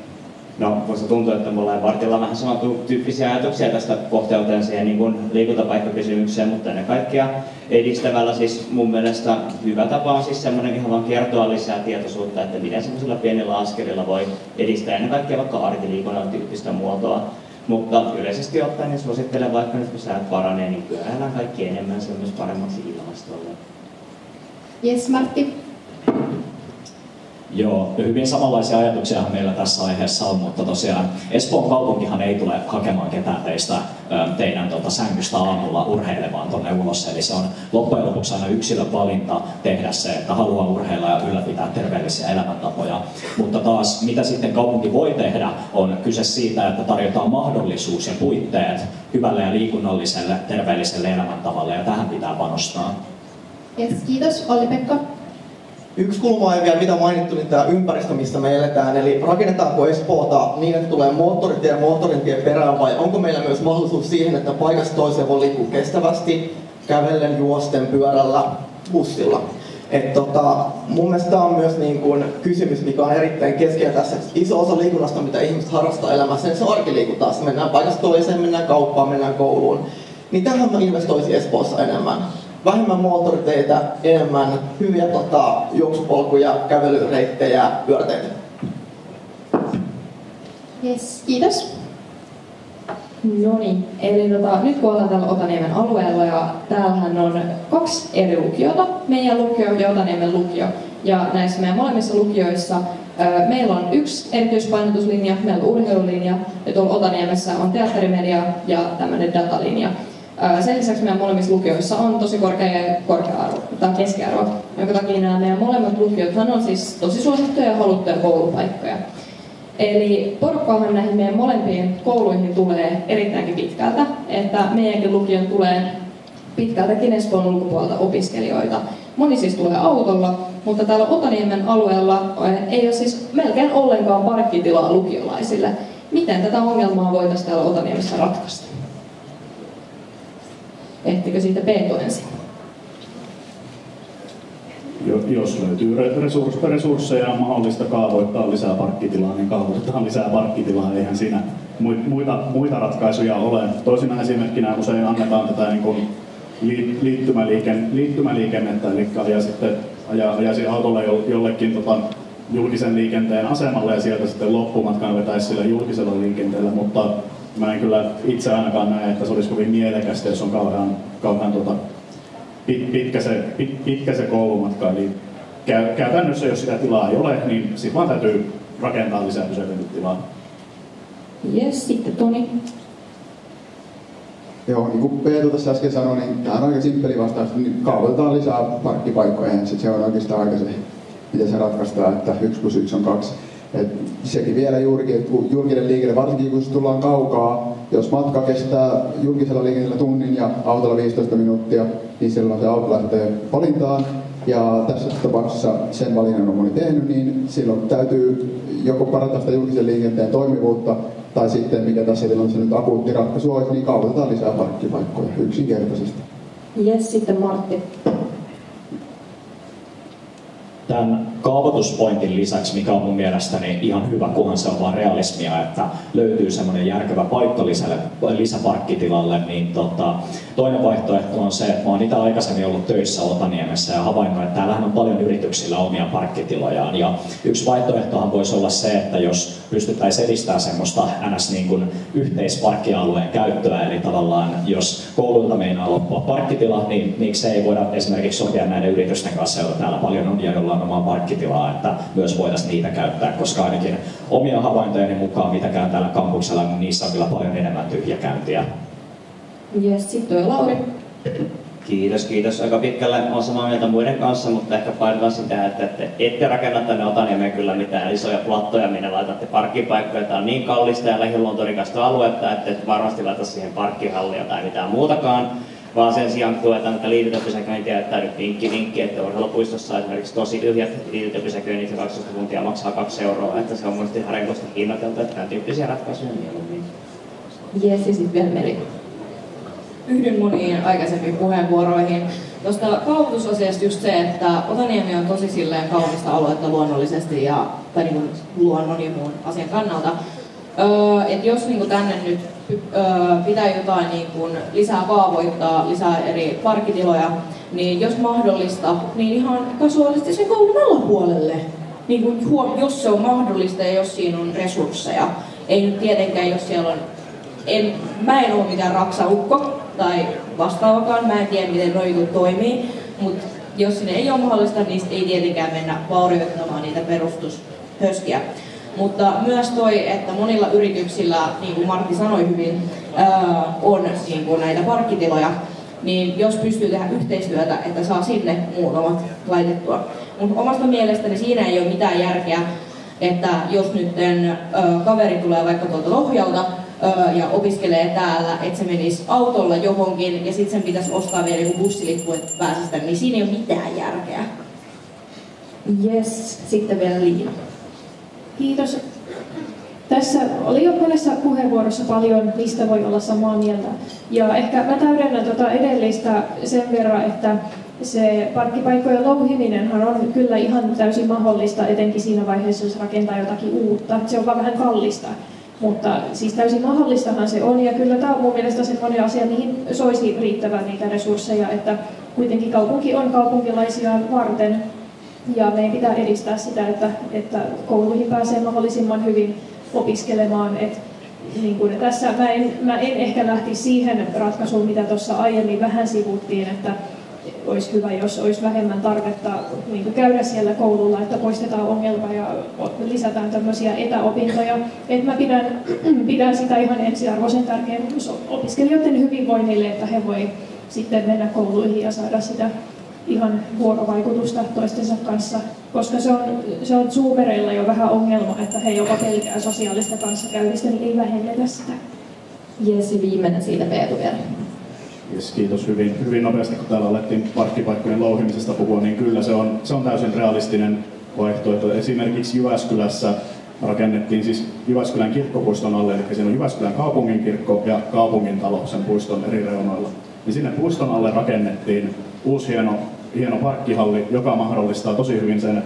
No, musta tuntuu, että mulla ja Martilla on vähän samantyyppisiä ajatuksia tästä pohjauteen siihen niin liikuntapaikkakysymykseen, mutta ennen kaikkea edistämällä siis mun mielestä hyvä tapa on siis semmoinen ihan vaan kertoa lisää tietoisuutta, että miten semmoisilla pienillä askelilla voi edistää ennen kaikkea vaikka arkiliikunnan tyyppistä muotoa. Mutta yleisesti ottaen niin suosittelen vaikka nyt kun säät paranee, niin pyöräillään kaikki enemmän, se on myös paremmaksi ilmastolle. Yes, Martti? Joo, hyvin samanlaisia ajatuksia meillä tässä aiheessa on, mutta tosiaan Espoon kaupunkihan ei tule hakemaan ketään teistä teidän sängystä aamulla urheilemaan tuonne ulos. Eli se on loppujen lopuksi aina yksilön valinta tehdä se, että haluaa urheilla ja ylläpitää terveellisiä elämäntapoja. Mutta taas mitä sitten kaupunki voi tehdä, on kyse siitä, että tarjotaan mahdollisuus ja puitteet hyvälle ja liikunnalliselle, terveelliselle elämäntavalle, ja tähän pitää panostaa. Yes, kiitos. Olli-Pekka? Yksi kulma ei vielä mitä mainittu, niin tämä ympäristö, missä me eletään. Eli rakennetaanko Espoota niin, että tulee moottoritie ja moottorintie perään, vai onko meillä myös mahdollisuus siihen, että paikasta toiseen voi liikkua kestävästi, kävellen, juosten, pyörällä, bussilla. Mun mielestä tämä on myös niin kuin kysymys, mikä on erittäin keskeinen tässä. Iso osa liikunnasta, mitä ihmiset harrastaa elämässä, niin se on arkiliikuntaa. Mennään paikasta toiseen, mennään kauppaan, mennään kouluun. Niin tähän mä investoisin Espoossa enemmän. Vähemmän moottoriteitä, enemmän hyviä juoksupolkuja, kävelyreittejä, pyöräteitä. Yes, kiitos. No niin, eli nyt kun ollaan täällä Otaniemen alueella ja täällähän on 2 eri lukiota, meidän lukio ja Otaniemen lukio. Ja näissä meidän molemmissa lukioissa meillä on 1 erityispainotuslinja, meillä on urheilulinja ja tuolla Otaniemessä on teatterimedia ja tämmöinen datalinja. Sen lisäksi meidän molemmissa lukioissa on tosi korkea-arvo, tai keskiarvo, jonka takia nämä meidän molemmat lukiothan on siis tosi suosittuja ja haluttuja koulupaikkoja. Eli porukkaahan näihin meidän molempiin kouluihin tulee erittäinkin pitkältä, että meidänkin lukion tulee pitkältäkin Espoon ulkopuolelta opiskelijoita. Moni siis tulee autolla, mutta täällä Otaniemen alueella ei ole siis melkein ollenkaan parkkitilaa lukiolaisille. Miten tätä ongelmaa voitaisiin täällä Otaniemessä ratkaista? Ehtikö siitä Peetu ensin? Jos löytyy resursseja ja mahdollista kaavoittaa lisää parkkitilaa, niin kaavoitetaan lisää parkkitilaa. Eihän siinä muita ratkaisuja ole. Toisena esimerkkinä usein annetaan tätä niin kuin liittymäliikennettä, eli ajaisi autolla jollekin julkisen liikenteen asemalle ja sieltä sitten loppumatkan vetäisi sillä julkisella liikenteellä, mutta mä en kyllä itse ainakaan näe, että se olisi kovin mielekästä, jos on kauhean pitkä se koulumatka. Eli käytännössä, jos sitä tilaa ei ole, niin sitten vaan täytyy rakentaa lisää pysäköintitilaa. Jes, sitten Toni. Joo, niin kuin Peetu tässä äsken sanoi, niin tämä on aika simppeli vastaus, niin kaavoitetaan lisää parkkipaikkoja ja se on oikeastaan aika se, miten se ratkaistaan, että 1+1 on 2. Et sekin vielä juurikin, että julkinen liikenne, varsinkin kun tullaan kaukaa, jos matka kestää julkisella liikenteellä tunnin ja autolla 15 minuuttia, niin silloin se auto lähtee valintaan. Ja tässä tapauksessa sen valinnan on moni tehnyt, niin silloin täytyy joko parantaa sitä julkisen liikenteen toimivuutta, tai sitten, mikä tässä tilanteessa nyt akuutti ratkaisu olisi, niin kaavoitetaan lisää parkkipaikkoja yksinkertaisesti. Jes, sitten Martti. Tämän kaavoituspointin lisäksi, mikä on mun mielestäni ihan hyvä, kunhan se on vaan realismia, että löytyy semmoinen järkevä paikka lisäparkkitilalle, niin toinen vaihtoehto on se, että mä oon itse aikaisemmin ollut töissä Otaniemessä ja havainnut, että täällähän on paljon yrityksillä omia parkkitilojaan. Ja yksi vaihtoehtohan voisi olla se, että jos pystyttäisiin edistämään semmoista niin kuin yhteisparkkialueen käyttöä, eli tavallaan jos kouluilta meinaa loppua parkkitila, niin miksei voida esimerkiksi sopia näiden yritysten kanssa, joita täällä paljon on ja jolla on omaa parkkitilaa, että myös voitaisiin niitä käyttää, koska ainakin omia havaintojeni mukaan, mitä käyn täällä kampuksella, niin niissä on kyllä paljon enemmän tyhjäkäyntiä. Jes, sitten Lauri. Kiitos. Aika pitkälle olen samaa mieltä muiden kanssa, mutta ehkä painotan sitä, että ette rakenna tänne Otaniemeen kyllä mitään isoja plattoja, minne laitatte parkkipaikkoja. Tämä on niin kallista ja lähiluontorikasta aluetta, että et varmasti laita siihen parkkihallia tai mitään muutakaan. vaan sen sijaan tuetaan tätä liityntäpysäköintiä, että nyt vinkki, että urheilupuistossa esimerkiksi tosi tyhjät liityntäpysäköinnit ja 12 tuntia maksaa 2 €, että se on mielestäni ihan renkoista hinnoiteltu, että tämän tyyppisiä ratkaisuja mieluummin. Jes, ja sitten vielä Meri. Yhdyn moniin aikaisempiin puheenvuoroihin. Tuosta kaavoitusasiasta just se, että Otaniemi on tosi silleen kaunista aluetta luonnollisesti tai niin kuin luonnon ja muun asian kannalta. Että jos niin kuin tänne nyt pitää jotain niin kuin lisää kaavoittaa, lisää eri parkkitiloja, niin jos mahdollista, niin ihan kasuaalisesti sen koulun alapuolelle. Niin kuin, jos se on mahdollista ja jos siinä on resursseja. Ei nyt tietenkään, jos siellä on... Mä en ole mitään raksaukko tai vastaavakaan, mä en tiedä miten nuo jutut toimii, mutta jos sinne ei ole mahdollista, niin ei tietenkään mennä vaurioittamaan niitä perustushöskiä. Mutta myös toi, että monilla yrityksillä, niin kuin Martti sanoi hyvin, on niin kuin näitä parkkitiloja, niin jos pystyy tehdä yhteistyötä, että saa sinne muutamat laitettua. Mutta omasta mielestäni siinä ei ole mitään järkeä, että jos nyt kaveri tulee vaikka tuolta Lohjalta ja opiskelee täällä, että se menisi autolla johonkin ja sitten sen pitäisi ostaa vielä joku bussilippu, että pääsisi tänne, niin siinä ei ole mitään järkeä. Jes, sitten vielä Liina. Kiitos. Tässä oli jo monessa puheenvuorossa paljon, mistä voi olla samaa mieltä. Ja ehkä mä täydennän edellistä sen verran, että se parkkipaikkojen louhiminenhan on kyllä ihan täysin mahdollista, etenkin siinä vaiheessa, jos rakentaa jotakin uutta. Se on vaan vähän kallista, mutta siis täysin mahdollistahan se on. Ja kyllä tämä on mun mielestä semmoinen asia, mihin soisi riittävän niitä resursseja, että kuitenkin kaupunki on kaupunkilaisiaan varten. Ja meidän pitää edistää sitä, että kouluihin pääsee mahdollisimman hyvin opiskelemaan. Niin kuin tässä mä en ehkä lähtisi siihen ratkaisuun, mitä tuossa aiemmin vähän sivuttiin, että olisi hyvä, jos olisi vähemmän tarvetta niin kuin käydä siellä koululla, että poistetaan ongelma ja lisätään tämmöisiä etäopintoja. Et mä pidän sitä ihan ensiarvoisen tärkeänä opiskelijoiden hyvinvoinnille, että he voi sitten mennä kouluihin ja saada sitä ihan vuorovaikutusta toistensa kanssa, koska se on Zoomereilla jo vähän ongelma, että he jopa pelkää sosiaalista kanssakäymistä, niin ei vähennetä sitä. Jes, viimeinen siitä Peetu vielä. Yes, kiitos hyvin nopeasti, kun täällä alettiin parkkipaikkojen louhimisesta puhua, niin kyllä se on täysin realistinen vaihtoehto. Esimerkiksi Jyväskylässä rakennettiin siis Jyväskylän kirkkopuiston alle, eli siinä on Jyväskylän kaupunginkirkko ja kaupungintalo sen puiston eri reunoilla. Niin sinne puiston alle rakennettiin uusi hieno parkkihalli, joka mahdollistaa tosi hyvin sen,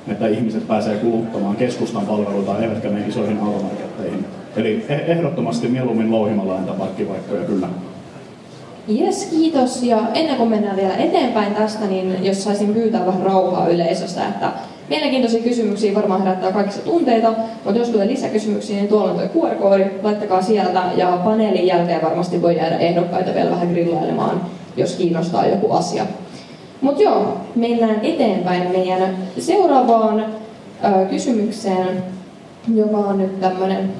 että ihmiset pääsee kuluttamaan keskustan palveluita eivätkä mene isoihin automarketteihin. Eli ehdottomasti mieluummin louhimalla näitä parkkipaikkoja kyllä. Jes, kiitos. Ja ennen kuin mennään vielä eteenpäin tästä, niin jos saisin pyytää vähän rauhaa yleisöstä, että mielenkiintoisia kysymyksiä varmaan herättää kaikissa tunteita, mutta jos tulee lisäkysymyksiä, niin tuolla on tuo QR-koodi, laittakaa sieltä ja paneelin jälkeen varmasti voi jäädä ehdokkaita vielä vähän grillailemaan, jos kiinnostaa joku asia. Mutta joo, mennään eteenpäin meidän seuraavaan kysymykseen, joka on nyt tämmöinen,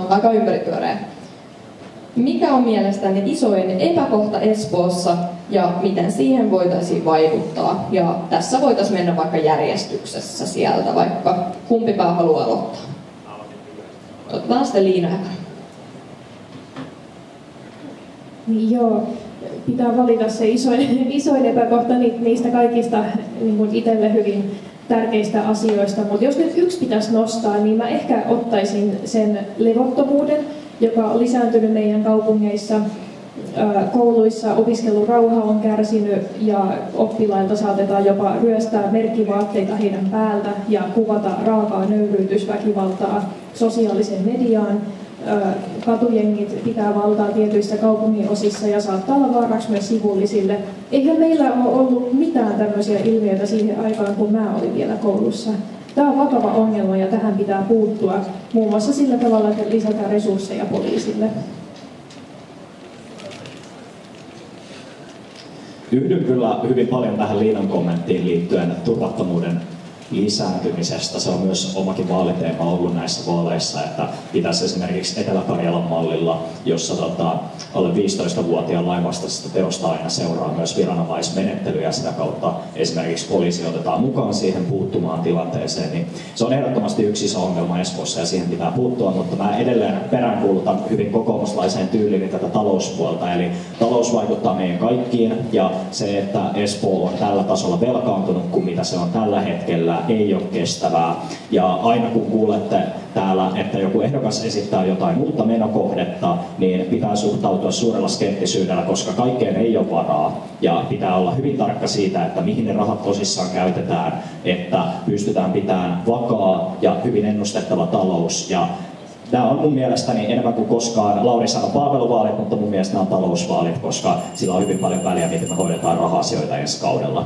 aika ympäripyöreä. Mikä on mielestäni isoin epäkohta Espoossa ja miten siihen voitaisiin vaikuttaa? Ja tässä voitaisiin mennä vaikka järjestyksessä sieltä, vaikka kumpipää haluaa aloittaa. Otetaan sitten Liina ekana. Niin joo, pitää valita se isoin epäkohta niistä kaikista niin itselle hyvin tärkeistä asioista. Mutta jos nyt yksi pitäisi nostaa, niin mä ehkä ottaisin sen levottomuuden, joka on lisääntynyt meidän kaupungeissa. Kouluissa opiskelurauha on kärsinyt ja oppilailta saatetaan jopa ryöstää merkkivaatteita heidän päältä ja kuvata raakaa nöyryytysväkivaltaa sosiaalisen mediaan. Katujengit pitää valtaa tietyissä kaupungin osissa ja saattaa olla vaaraksi myös sivullisille. Eihän meillä ole ollut mitään tämmöisiä ilmiöitä siihen aikaan, kun mä olin vielä koulussa. Tämä on vakava ongelma ja tähän pitää puuttua muun muassa sillä tavalla, että lisätään resursseja poliisille. Yhdyn kyllä hyvin paljon tähän Liinan kommenttiin liittyen turvattomuuden lisääntymisestä. Se on myös omakin vaaliteema ollut näissä vaaleissa, että pitäisi esimerkiksi Etelä-Karjalan mallilla, jossa alle 15-vuotiaan lainvastaisesta teosta aina seuraa myös viranomaismenettely ja sitä kautta esimerkiksi poliisi otetaan mukaan siihen puuttumaan tilanteeseen, niin se on ehdottomasti yksi iso ongelma Espoossa ja siihen pitää puuttua, mutta mä edelleen peräänkuulutan hyvin kokoomuslaiseen tyyliin tätä talouspuolta, eli talous vaikuttaa meidän kaikkiin ja se, että Espoo on tällä tasolla velkaantunut kuin mitä se on tällä hetkellä, ei ole kestävää. Ja aina kun kuulette täällä, että joku ehdokas esittää jotain uutta menokohdetta, niin pitää suhtautua suurella skeptisyydellä, koska kaikkeen ei ole varaa. Ja pitää olla hyvin tarkka siitä, että mihin ne rahat tosissaan käytetään, että pystytään pitämään vakaa ja hyvin ennustettava talous. Ja nämä on mun mielestäni enemmän kuin koskaan, Lauri sanoi palveluvaalit, mutta mun mielestä nämä on talousvaalit, koska sillä on hyvin paljon väliä, miten me hoidetaan raha-asioita ensi kaudella.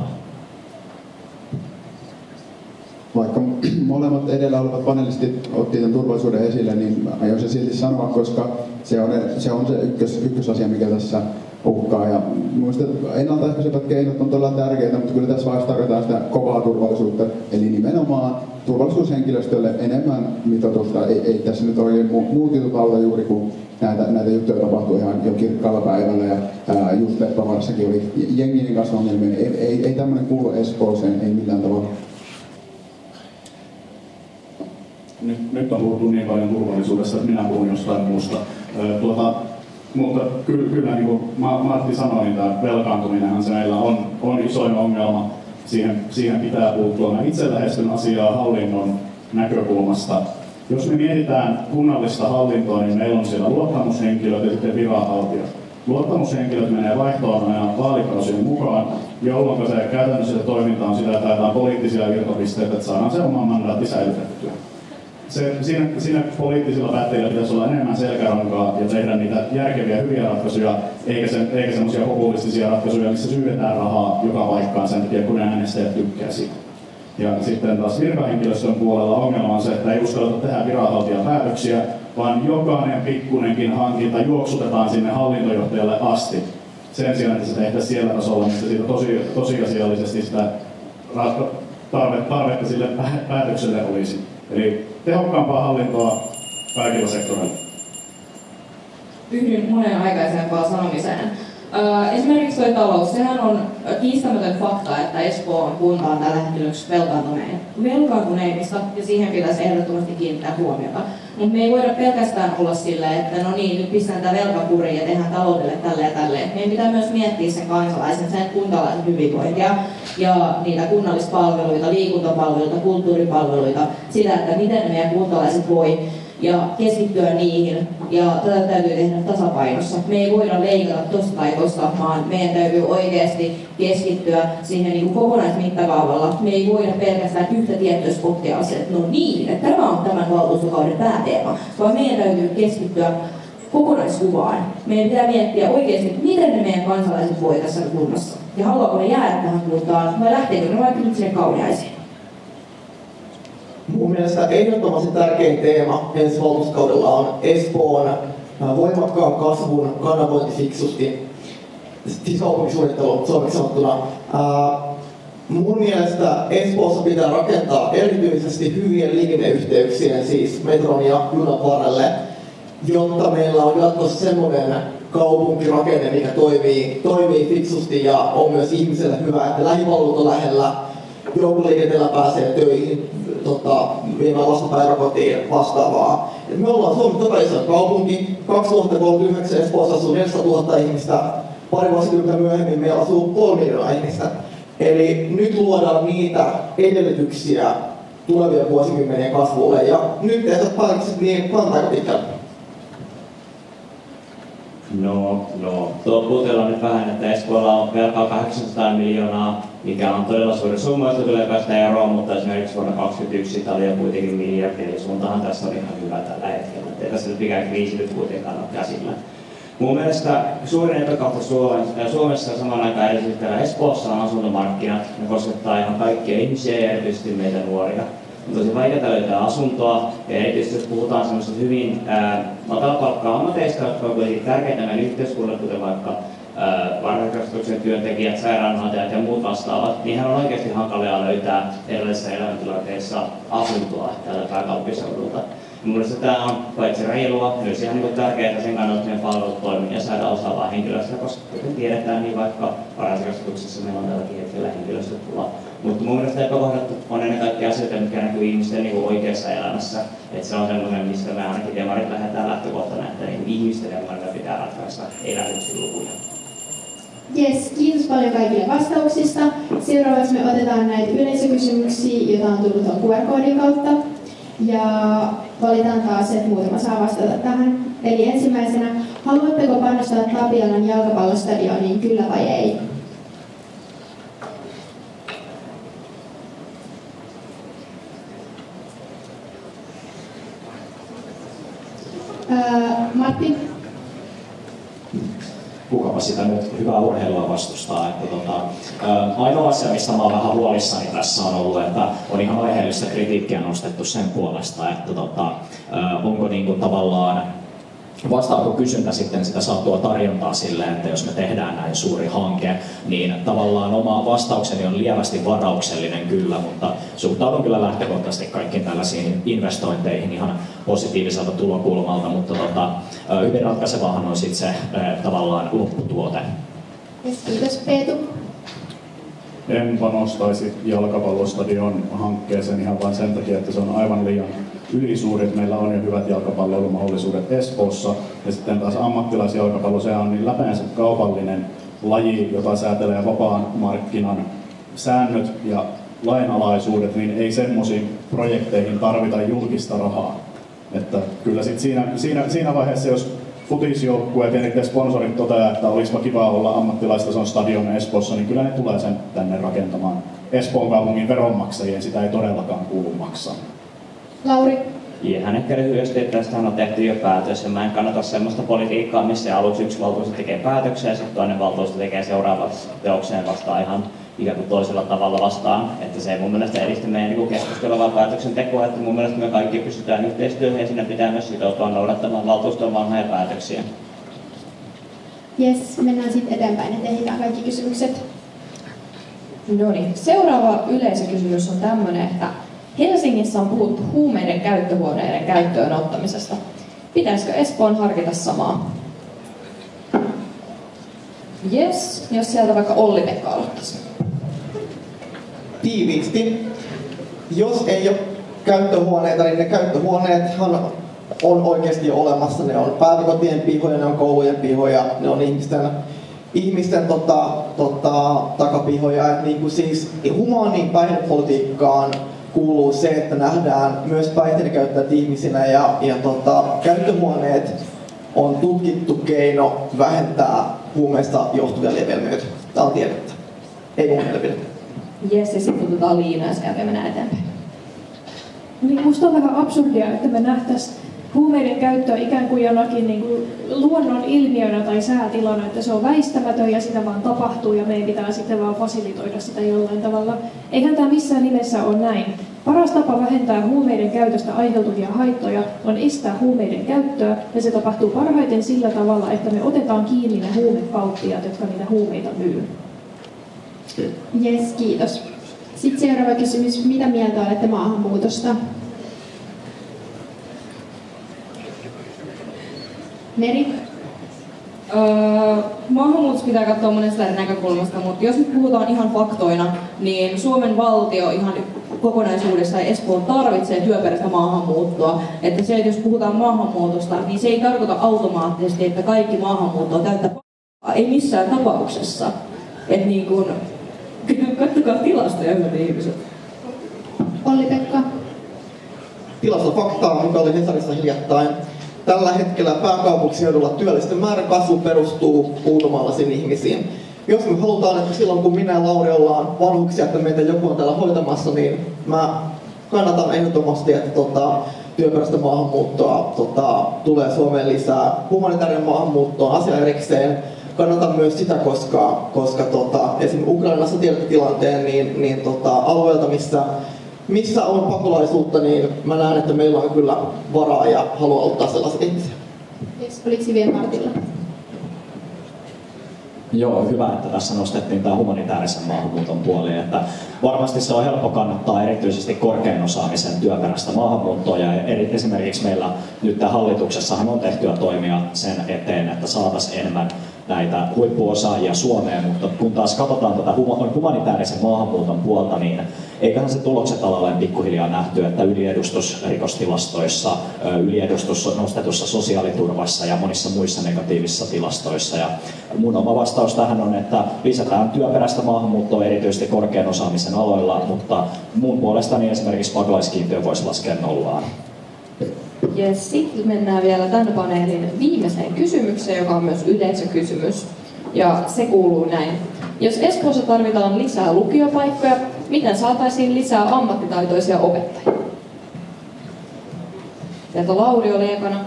Vaikka molemmat edellä olevat panelistit otti tämän turvallisuuden esille, niin aion sen silti sanoa, koska se on se ykkösasia, mikä tässä uhkaa. Ja mielestäni ennaltaehkäisevät keinot on todella tärkeitä, mutta kyllä tässä vaiheessa tarvitaan sitä kovaa turvallisuutta. Eli nimenomaan turvallisuushenkilöstölle enemmän mitoitusta. Ei tässä nyt oikein muut jutut auta juuri, kun näitä juttuja tapahtuu ihan jo kirkkaalla päivällä. Ja just Leppävaarassakin oli jengien kanssa ongelmia. Ei tämmöinen kuulu Espooseen, ei millään tavalla. Nyt on puhuttu niin paljon turvallisuudesta, että minä puhun jostain muusta. Mutta kyllä niin kuin Martti sanoi, niin tämä velkaantuminenhan se meillä on isoin ongelma. Siihen pitää puuttua. Mä itse lähestyn asiaa hallinnon näkökulmasta. Jos me mietitään kunnallista hallintoa, niin meillä on siellä luottamushenkilöt ja sitten viranhaltijat. Luottamushenkilöt menee vaihtoon aina vaalikausien mukaan, jolloin se käytännössä toiminta on sitä, että jaetaan poliittisia irtopisteitä, että saadaan se oma mandaatti säilytettyä. Siinä poliittisilla päättäjillä pitäisi olla enemmän selkärankaa ja tehdä niitä järkeviä, hyviä ratkaisuja, eikä semmoisia populistisia ratkaisuja, missä syydetään rahaa joka paikkaan sen takia, kun ne äänestäjät tykkää siitä. Ja sitten taas virkahenkilöstön puolella ongelma on se, että ei uskalleta tehdä viranhaltijan päätöksiä, vaan jokainen pikkunenkin hankinta juoksutetaan sinne hallintojohtajalle asti. Sen sijaan, että se tehtäisiin siellä tasolla, missä siitä tosiasiallisesti sitä tarvetta sille päätökselle olisi. Eli tehokkaampaa hallintoa kaikilla sektoreilla. Yhdyn monen aikaisempaan sanomiseen. Esimerkiksi tuo talous, sehän on kiistämätön fakta, että Espoo on kuntaan tällä hetkellä yksi velkaantuneimmista ja siihen pitäisi ehdottomasti kiinnittää huomiota. Mutta me ei voida pelkästään olla silleen, että no niin, nyt pistetään tämä velka kuriin ja tehdään taloudelle tälle ja tälleen. Meidän pitää myös miettiä sen kansalaisen, sen kuntalaisen hyvinvointia ja niitä kunnallispalveluita, liikuntapalveluita, kulttuuripalveluita, sitä, että miten meidän kuntalaiset voi ja keskittyä niihin, ja tätä täytyy tehdä tasapainossa. Me ei voida leikata tuosta tai tuosta, vaan meidän täytyy oikeasti keskittyä siihen niin kuin kokonaismittakaavalla. Me ei voida pelkästään yhtä tiettyä spottia asettaa, no niin, että tämä on tämän valtuustokauden pääteema, vaan meidän täytyy keskittyä kokonaiskuvaan. Meidän pitää miettiä oikeasti, miten ne meidän kansalaiset voi tässä kunnassa, ja haluaako ne jäädä tähän kuntaan, vai lähteekö ne vaikka nyt sinne Kauniaisiin. Mun mielestä ehdottomasti tärkein teema ensi valtuuskaudella on Espoon voimakkaan kasvun kanavointi fiksusti, siis kaupunkisuunnittelu suomeksi sanottuna. Mun mielestä Espoossa pitää rakentaa erityisesti hyvien liikenneyhteyksien, siis metron ja junan varrelle, jotta meillä on jatkossa semmoinen kaupunkirakenne, mikä toimii fiksusti ja on myös ihmiselle hyvä, että lähipalvelut on lähellä, joukkoliikenteellä pääsee töihin, viemään lasta päiväkotiin vastaavaa. Et me ollaan Suomen totaisan kaupunki, 2039 Espoossa asuu 400 000 ihmistä, pari vuosikymmentä myöhemmin meillä asuu 3 miljoonaa ihmistä. Eli nyt luodaan niitä edellytyksiä tulevien vuosikymmenien kasvulle, ja nyt tehtävät päätökset niin kantaako pitkälle? No, puhutellaan nyt vähän, että Espoolla on velkaa 800 miljoonaa, mikä on todella suuri summa, josta tulee päästä eroon, mutta esimerkiksi vuonna 2021 sitä oli jo kuitenkin miljardi, eli suuntahan tässä on ihan hyvä tällä hetkellä. Ei tässä nyt mikään kriisi nyt kuitenkaan ole käsillä. Mun mielestä suurin epäkohta Suomessa ja samaan aikaan erityisesti Espoossa on asuntomarkkinat. Ne koskettaa ihan kaikkia ihmisiä ja erityisesti meitä nuoria. On tosi vaikeaa löytää asuntoa, ja erityisesti jos puhutaan semmoisista hyvin matalapalkka-ammateista, jotka on kuitenkin tärkeitä meidän yhteiskunnalle, kuten vaikka varhaiskasvatuksen työntekijät, sairaanhoitajat ja muut vastaavat, niin on oikeasti hankalia löytää erilaisissa elämäntilanteissa asuntoa täällä pääkaupunkiseudulta. Mun mielestä tämä on paitsi reilua, myös ihan niin tärkeää sen kannalta, että meidän palvelut toimii ja saada osaavaa henkilöstöä, koska kuten tiedetään, niin vaikka varhaiskasvatuksessa meillä on tälläkin hetkellä henkilöstöpula. Mutta mun mielestä epäkohdat on ennen kaikkea asioita, mitkä näkyy ihmisten niin oikeassa elämässä. Et se on semmoinen, mistä me ainakin demarit lähdetään lähtökohtana, että niin ihmisten elämällä pitää ratkaista, ei lähdeksi lukuja. Yes, kiitos paljon kaikille vastauksista. Seuraavaksi me otetaan näitä yleisökysymyksiä, joita on tullut tuon QR-koodin kautta. Ja valitaan taas, että muutama saa vastata tähän. Eli ensimmäisenä, haluatteko panostaa Tapiolan jalkapallostadioniin, kyllä vai ei? Matti? Kukapa sitä nyt hyvää urheilua vastustaa. Ainoa asia, mistä mä oon vähän huolissani tässä on ollut, että on ihan aiheellista kritiikkiä nostettu sen puolesta, että onko niinku tavallaan vastaako kysyntä sitten sitä saattua tarjontaa silleen, että jos me tehdään näin suuri hanke, niin tavallaan oma vastaukseni on lievästi varauksellinen kyllä, mutta suhtaudun kyllä lähtökohtaisesti kaikkiin tällaisiin investointeihin ihan positiiviselta tulokulmalta, mutta hyvin ratkaisevahan on sitten se tavallaan lopputuote. Kiitos Peetu. En panostaisi jalkapallostadion hankkeeseen ihan vain sen takia, että se on aivan liian ylisuuri. Meillä on jo hyvät jalkapalloilumahdollisuudet Espoossa. Ja sitten taas ammattilaisjalkapallo, se on niin läpeensä kaupallinen laji, jota säätelee vapaan markkinan säännöt ja lainalaisuudet, niin ei semmoisiin projekteihin tarvita julkista rahaa. Että kyllä sit siinä vaiheessa, jos futisjoukkueet ja niiden sponsorit toteaa, että olisipa kiva olla ammattilaistason stadion Espoossa, niin kyllä ne tulee sen tänne rakentamaan. Espoon kaupungin veronmaksajien sitä ei todellakaan kuulu maksaa. Lauri? Ihan ehkä lyhyesti, että tästähän on tehty jo päätös ja mä en kannata semmoista politiikkaa, missä aluksi yksi valtuusto tekee päätöksiä ja sitten toinen valtuusto tekee seuraavaksi teokseen vastaan ihan ikään kuin toisella tavalla vastaan. Että se ei mun mielestä edistä meidän niin keskustelevaa päätöksentekoa, että mun mielestä me kaikki pystytään yhteistyöhön ja siinä pitää myös sitoutua noudattamaan valtuuston vanhoja päätöksiä. Jes, mennään sitten eteenpäin, että ehditään kaikki kysymykset. No niin, seuraava yleisökysymys on tämmöinen, että Helsingissä on puhuttu huumeiden käyttöhuoneiden käyttöön ottamisesta. Pitäisikö Espoon harkita samaa? Jes, jos sieltä vaikka Olli-Pekka aloittaisi. Tiiviisti. Jos ei ole käyttöhuoneita, niin ne käyttöhuoneethan on oikeasti jo olemassa. Ne on päiväkotien pihoja, ne on koulujen pihoja, ne on ihmisten takapihoja. Et niin kuin siis humaaniin päihdepolitiikkaan kuuluu se, että nähdään myös päihteiden käyttäjät ihmisinä ja käyttöhuoneet on tutkittu keino vähentää huumeista johtuvia lieveilmiöitä. Tämä on tiedettä. Ei mun mielipide. Jes, ja sitten otetaan Liina ja sieltä mennään eteenpäin. Niin musta on vähän absurdia, että me nähtäisiin huumeiden käyttöä ikään kuin jonakin niin kuin luonnon ilmiönä tai säätilana, että se on väistämätön ja sitä vaan tapahtuu ja meidän pitää sitten vaan fasilitoida sitä jollain tavalla. Eihän tämä missään nimessä ole näin. Paras tapa vähentää huumeiden käytöstä aiheutuvia haittoja on estää huumeiden käyttöä ja se tapahtuu parhaiten sillä tavalla, että me otetaan kiinni ne huumekauppiaat, jotka niitä huumeita myy. Jes, kiitos. Sitten seuraava kysymys. Mitä mieltä olette maahanmuutosta? Meri? Maahanmuutossa pitää katsoa monesta eri näkökulmasta, mutta jos nyt puhutaan ihan faktoina, niin Suomen valtio ihan kokonaisuudessaan Espoon tarvitsee työperäistä maahanmuuttoa. Että se, että jos puhutaan maahanmuutosta, niin se ei tarkoita automaattisesti, että kaikki maahanmuutto on täyttä ei missään tapauksessa. Että niin kun, katsokaa tilastoja, hyvät ihmiset. Olli-Pekka? Tilastofaktaa, mikä oli Hesarissa hiljattain. Tällä hetkellä pääkaupunkiseudulla työllisten määrän kasvu perustuu ulkomaalaisiin ihmisiin. Jos me halutaan, että silloin kun minä ja Lauri ollaan vanhuksia, että meitä joku on täällä hoitamassa, niin mä kannatan ehdottomasti, että työperäistä maahanmuuttoa tulee Suomeen lisää. Humanitaarinen maahanmuutto on asia erikseen. Kannatan myös sitä, koska esimerkiksi Ukrainassa tiedätte tilanteen, niin alueelta, missä on pakolaisuutta, niin mä näen, että meillä on kyllä varaa ja haluaa auttaa sellaisia ihmisiä. Oliko vielä Martilla? Joo, hyvä, että tässä nostettiin tämä humanitaarisen maahanmuuton puoli. Että varmasti se on helppo kannattaa erityisesti korkean osaamisen työperäistä maahanmuuttoa. Ja esimerkiksi meillä nyt hallituksessahan on tehtyä toimia sen eteen, että saataisiin enemmän näitä huippuosaajia Suomeen, mutta kun taas katsotaan tätä humanitaarisen maahanmuuton puolta, niin eiköhän se tulokset alalle pikkuhiljaa nähty, että yliedustus rikostilastoissa, yliedustus nostetussa sosiaaliturvassa ja monissa muissa negatiivisissa tilastoissa. Ja mun oma vastaus tähän on, että lisätään työperäistä maahanmuuttoa erityisesti korkean osaamisen aloilla, mutta mun puolestani esimerkiksi pakolaiskiintiö voisi laskea nollaan. Ja sitten mennään vielä tämän paneelin viimeiseen kysymykseen, joka on myös yleisökysymys. Ja se kuuluu näin. Jos Espoossa tarvitaan lisää lukiopaikkoja, miten saataisiin lisää ammattitaitoisia opettajia? Sieltä Lauri oli ekana.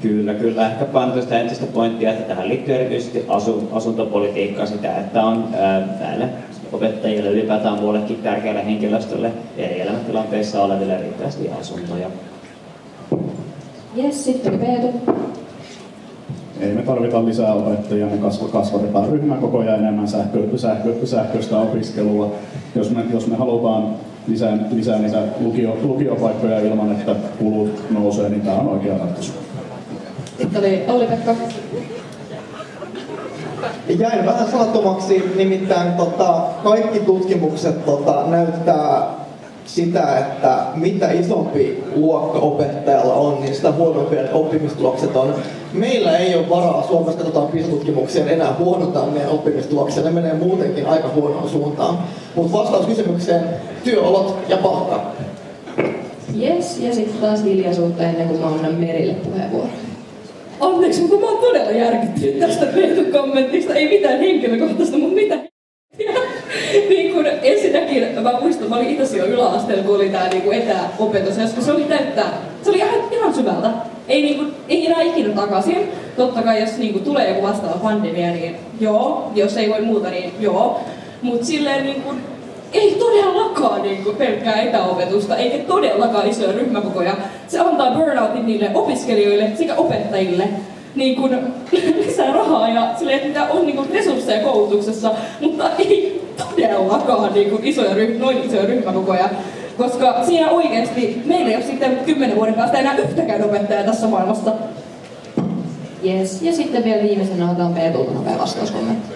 Kyllä. Ehkä painotan sitä entistä pointtia, että tähän liittyy erityisesti asuntopolitiikkaa sitä, että on näille opettajille ylipäätään muullekin tärkeälle henkilöstölle eri elämäntilanteissa oleville riittävästi asuntoja. Jes, sitten oli Peetu. Ei me tarvita lisää opettajia, me kasvatetaan ryhmäkokoja enemmän sähköistä opiskelua. Jos me halutaan lisää niitä lukiopaikkoja ilman, että kulut nousee, niin tämä on oikea ratkaisu. Sitten oli Olli-Pekka. Jäin vähän sanattomaksi, nimittäin kaikki tutkimukset näyttää sitä, että mitä isompi luokka opettajalla on, niin sitä huonompia oppimistulokset on. Meillä ei ole varaa, Suomessa katsotaan PISA-tutkimuksia, enää huonontaa meidän oppimistuloksia, ne menee muutenkin aika huonoon suuntaan. Mutta vastaus kysymykseen, työolot ja palkka. Jes, ja sitten taas hiljaisuutta ennen kuin mä annan Merille puheenvuoron. Anteeksi, mutta mä oon todella järkyttynyt tästä Peetu-kommentista. Ei mitään henkilökohtaista, mutta mitä niin kun ensinnäkin, mä muistan, mä olin Itä-Sion yläasteella, kun oli tää niinku etäopetus, koska se oli se oli ihan syvältä. Ei enää ikinä takaisin. Totta kai jos niinku tulee joku vastaava pandemia, niin joo, jos ei voi muuta, niin joo. Mut silleen niinku, ei todellakaan niinku pelkkää etäopetusta, eikä todellakaan isoja ryhmäkokoja. Se antaa burnoutin niille opiskelijoille sekä opettajille niin kun, lisää rahaa ja silleen, että on niin kun resursseja koulutuksessa, mutta ei todellakaan niin kun noin isoja ryhmäkokoja. Koska siinä oikeasti meillä ei ole sitten 10 vuoden päästä enää yhtäkään opettajaa tässä maailmassa. Yes. Ja sitten vielä viimeisenä otan Peetulta nopea vastauskommentti.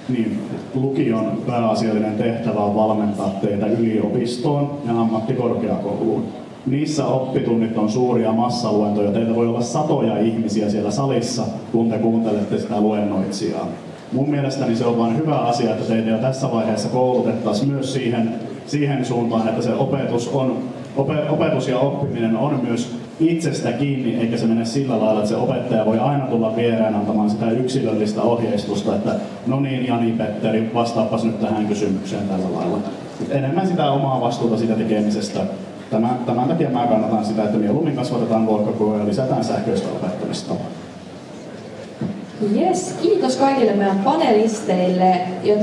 Niin, lukion pääasiallinen tehtävä on valmentaa teitä yliopistoon ja ammattikorkeakouluun. Niissä oppitunnit on suuria massaluentoja. Teitä voi olla satoja ihmisiä siellä salissa, kun te kuuntelette sitä luennoitsijaa. Mun mielestäni se on vain hyvä asia, että teitä jo tässä vaiheessa koulutettaisiin myös siihen suuntaan, että se opetus ja oppiminen on myös itsestä kiinni, eikä se mene sillä lailla, että se opettaja voi aina tulla viereen antamaan sitä yksilöllistä ohjeistusta, että no niin Jani-Petteri, vastaappas nyt tähän kysymykseen tällä lailla. Enemmän sitä omaa vastuuta siitä tekemisestä. Tämän takia mä kannatan sitä, että mieluummin kasvatetaan luokkakokoja ja lisätään sähköistä opettamista. Jes, kiitos kaikille meidän panelisteille. Ja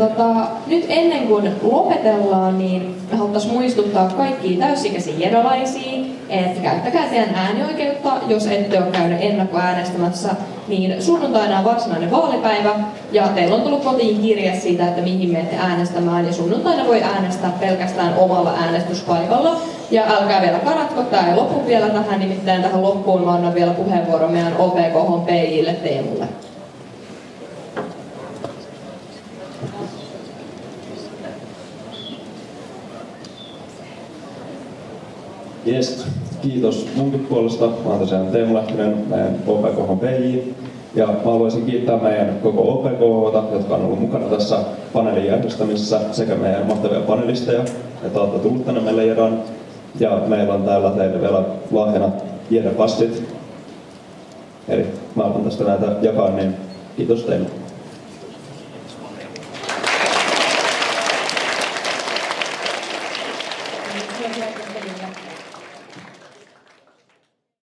nyt ennen kuin lopetellaan, niin me haluttaisiin muistuttaa kaikkia täysikäisiä jedolaisia, että käyttäkää teidän äänioikeutta, jos ette ole käynyt ennakkoäänestämässä, niin sunnuntaina on varsinainen vaalipäivä ja teillä on tullut kotiin kirje siitä, että mihin menette äänestämään ja sunnuntaina voi äänestää pelkästään omalla äänestyspaikalla. Ja älkää vielä karatko, tää ei lopu vielä tähän, nimittäin tähän loppuun mä annan vielä puheenvuoron meidän OPK:n PJ:lle Teemulle. Jes, kiitos munkin puolesta. Mä oon tosiaan Teemu Lehtinen, meidän OPK:n PJ. Ja mä haluaisin kiittää meidän koko OPK:ta, jotka on ollut mukana tässä paneelin järjestämisessä, sekä meidän mahtavia panelisteja, että olette tullut tänne meille Jedaan. Ja meillä on täällä teille vielä lahjana Jede-passit. Eli mä alan tästä näitä jakaa, niin kiitos teille.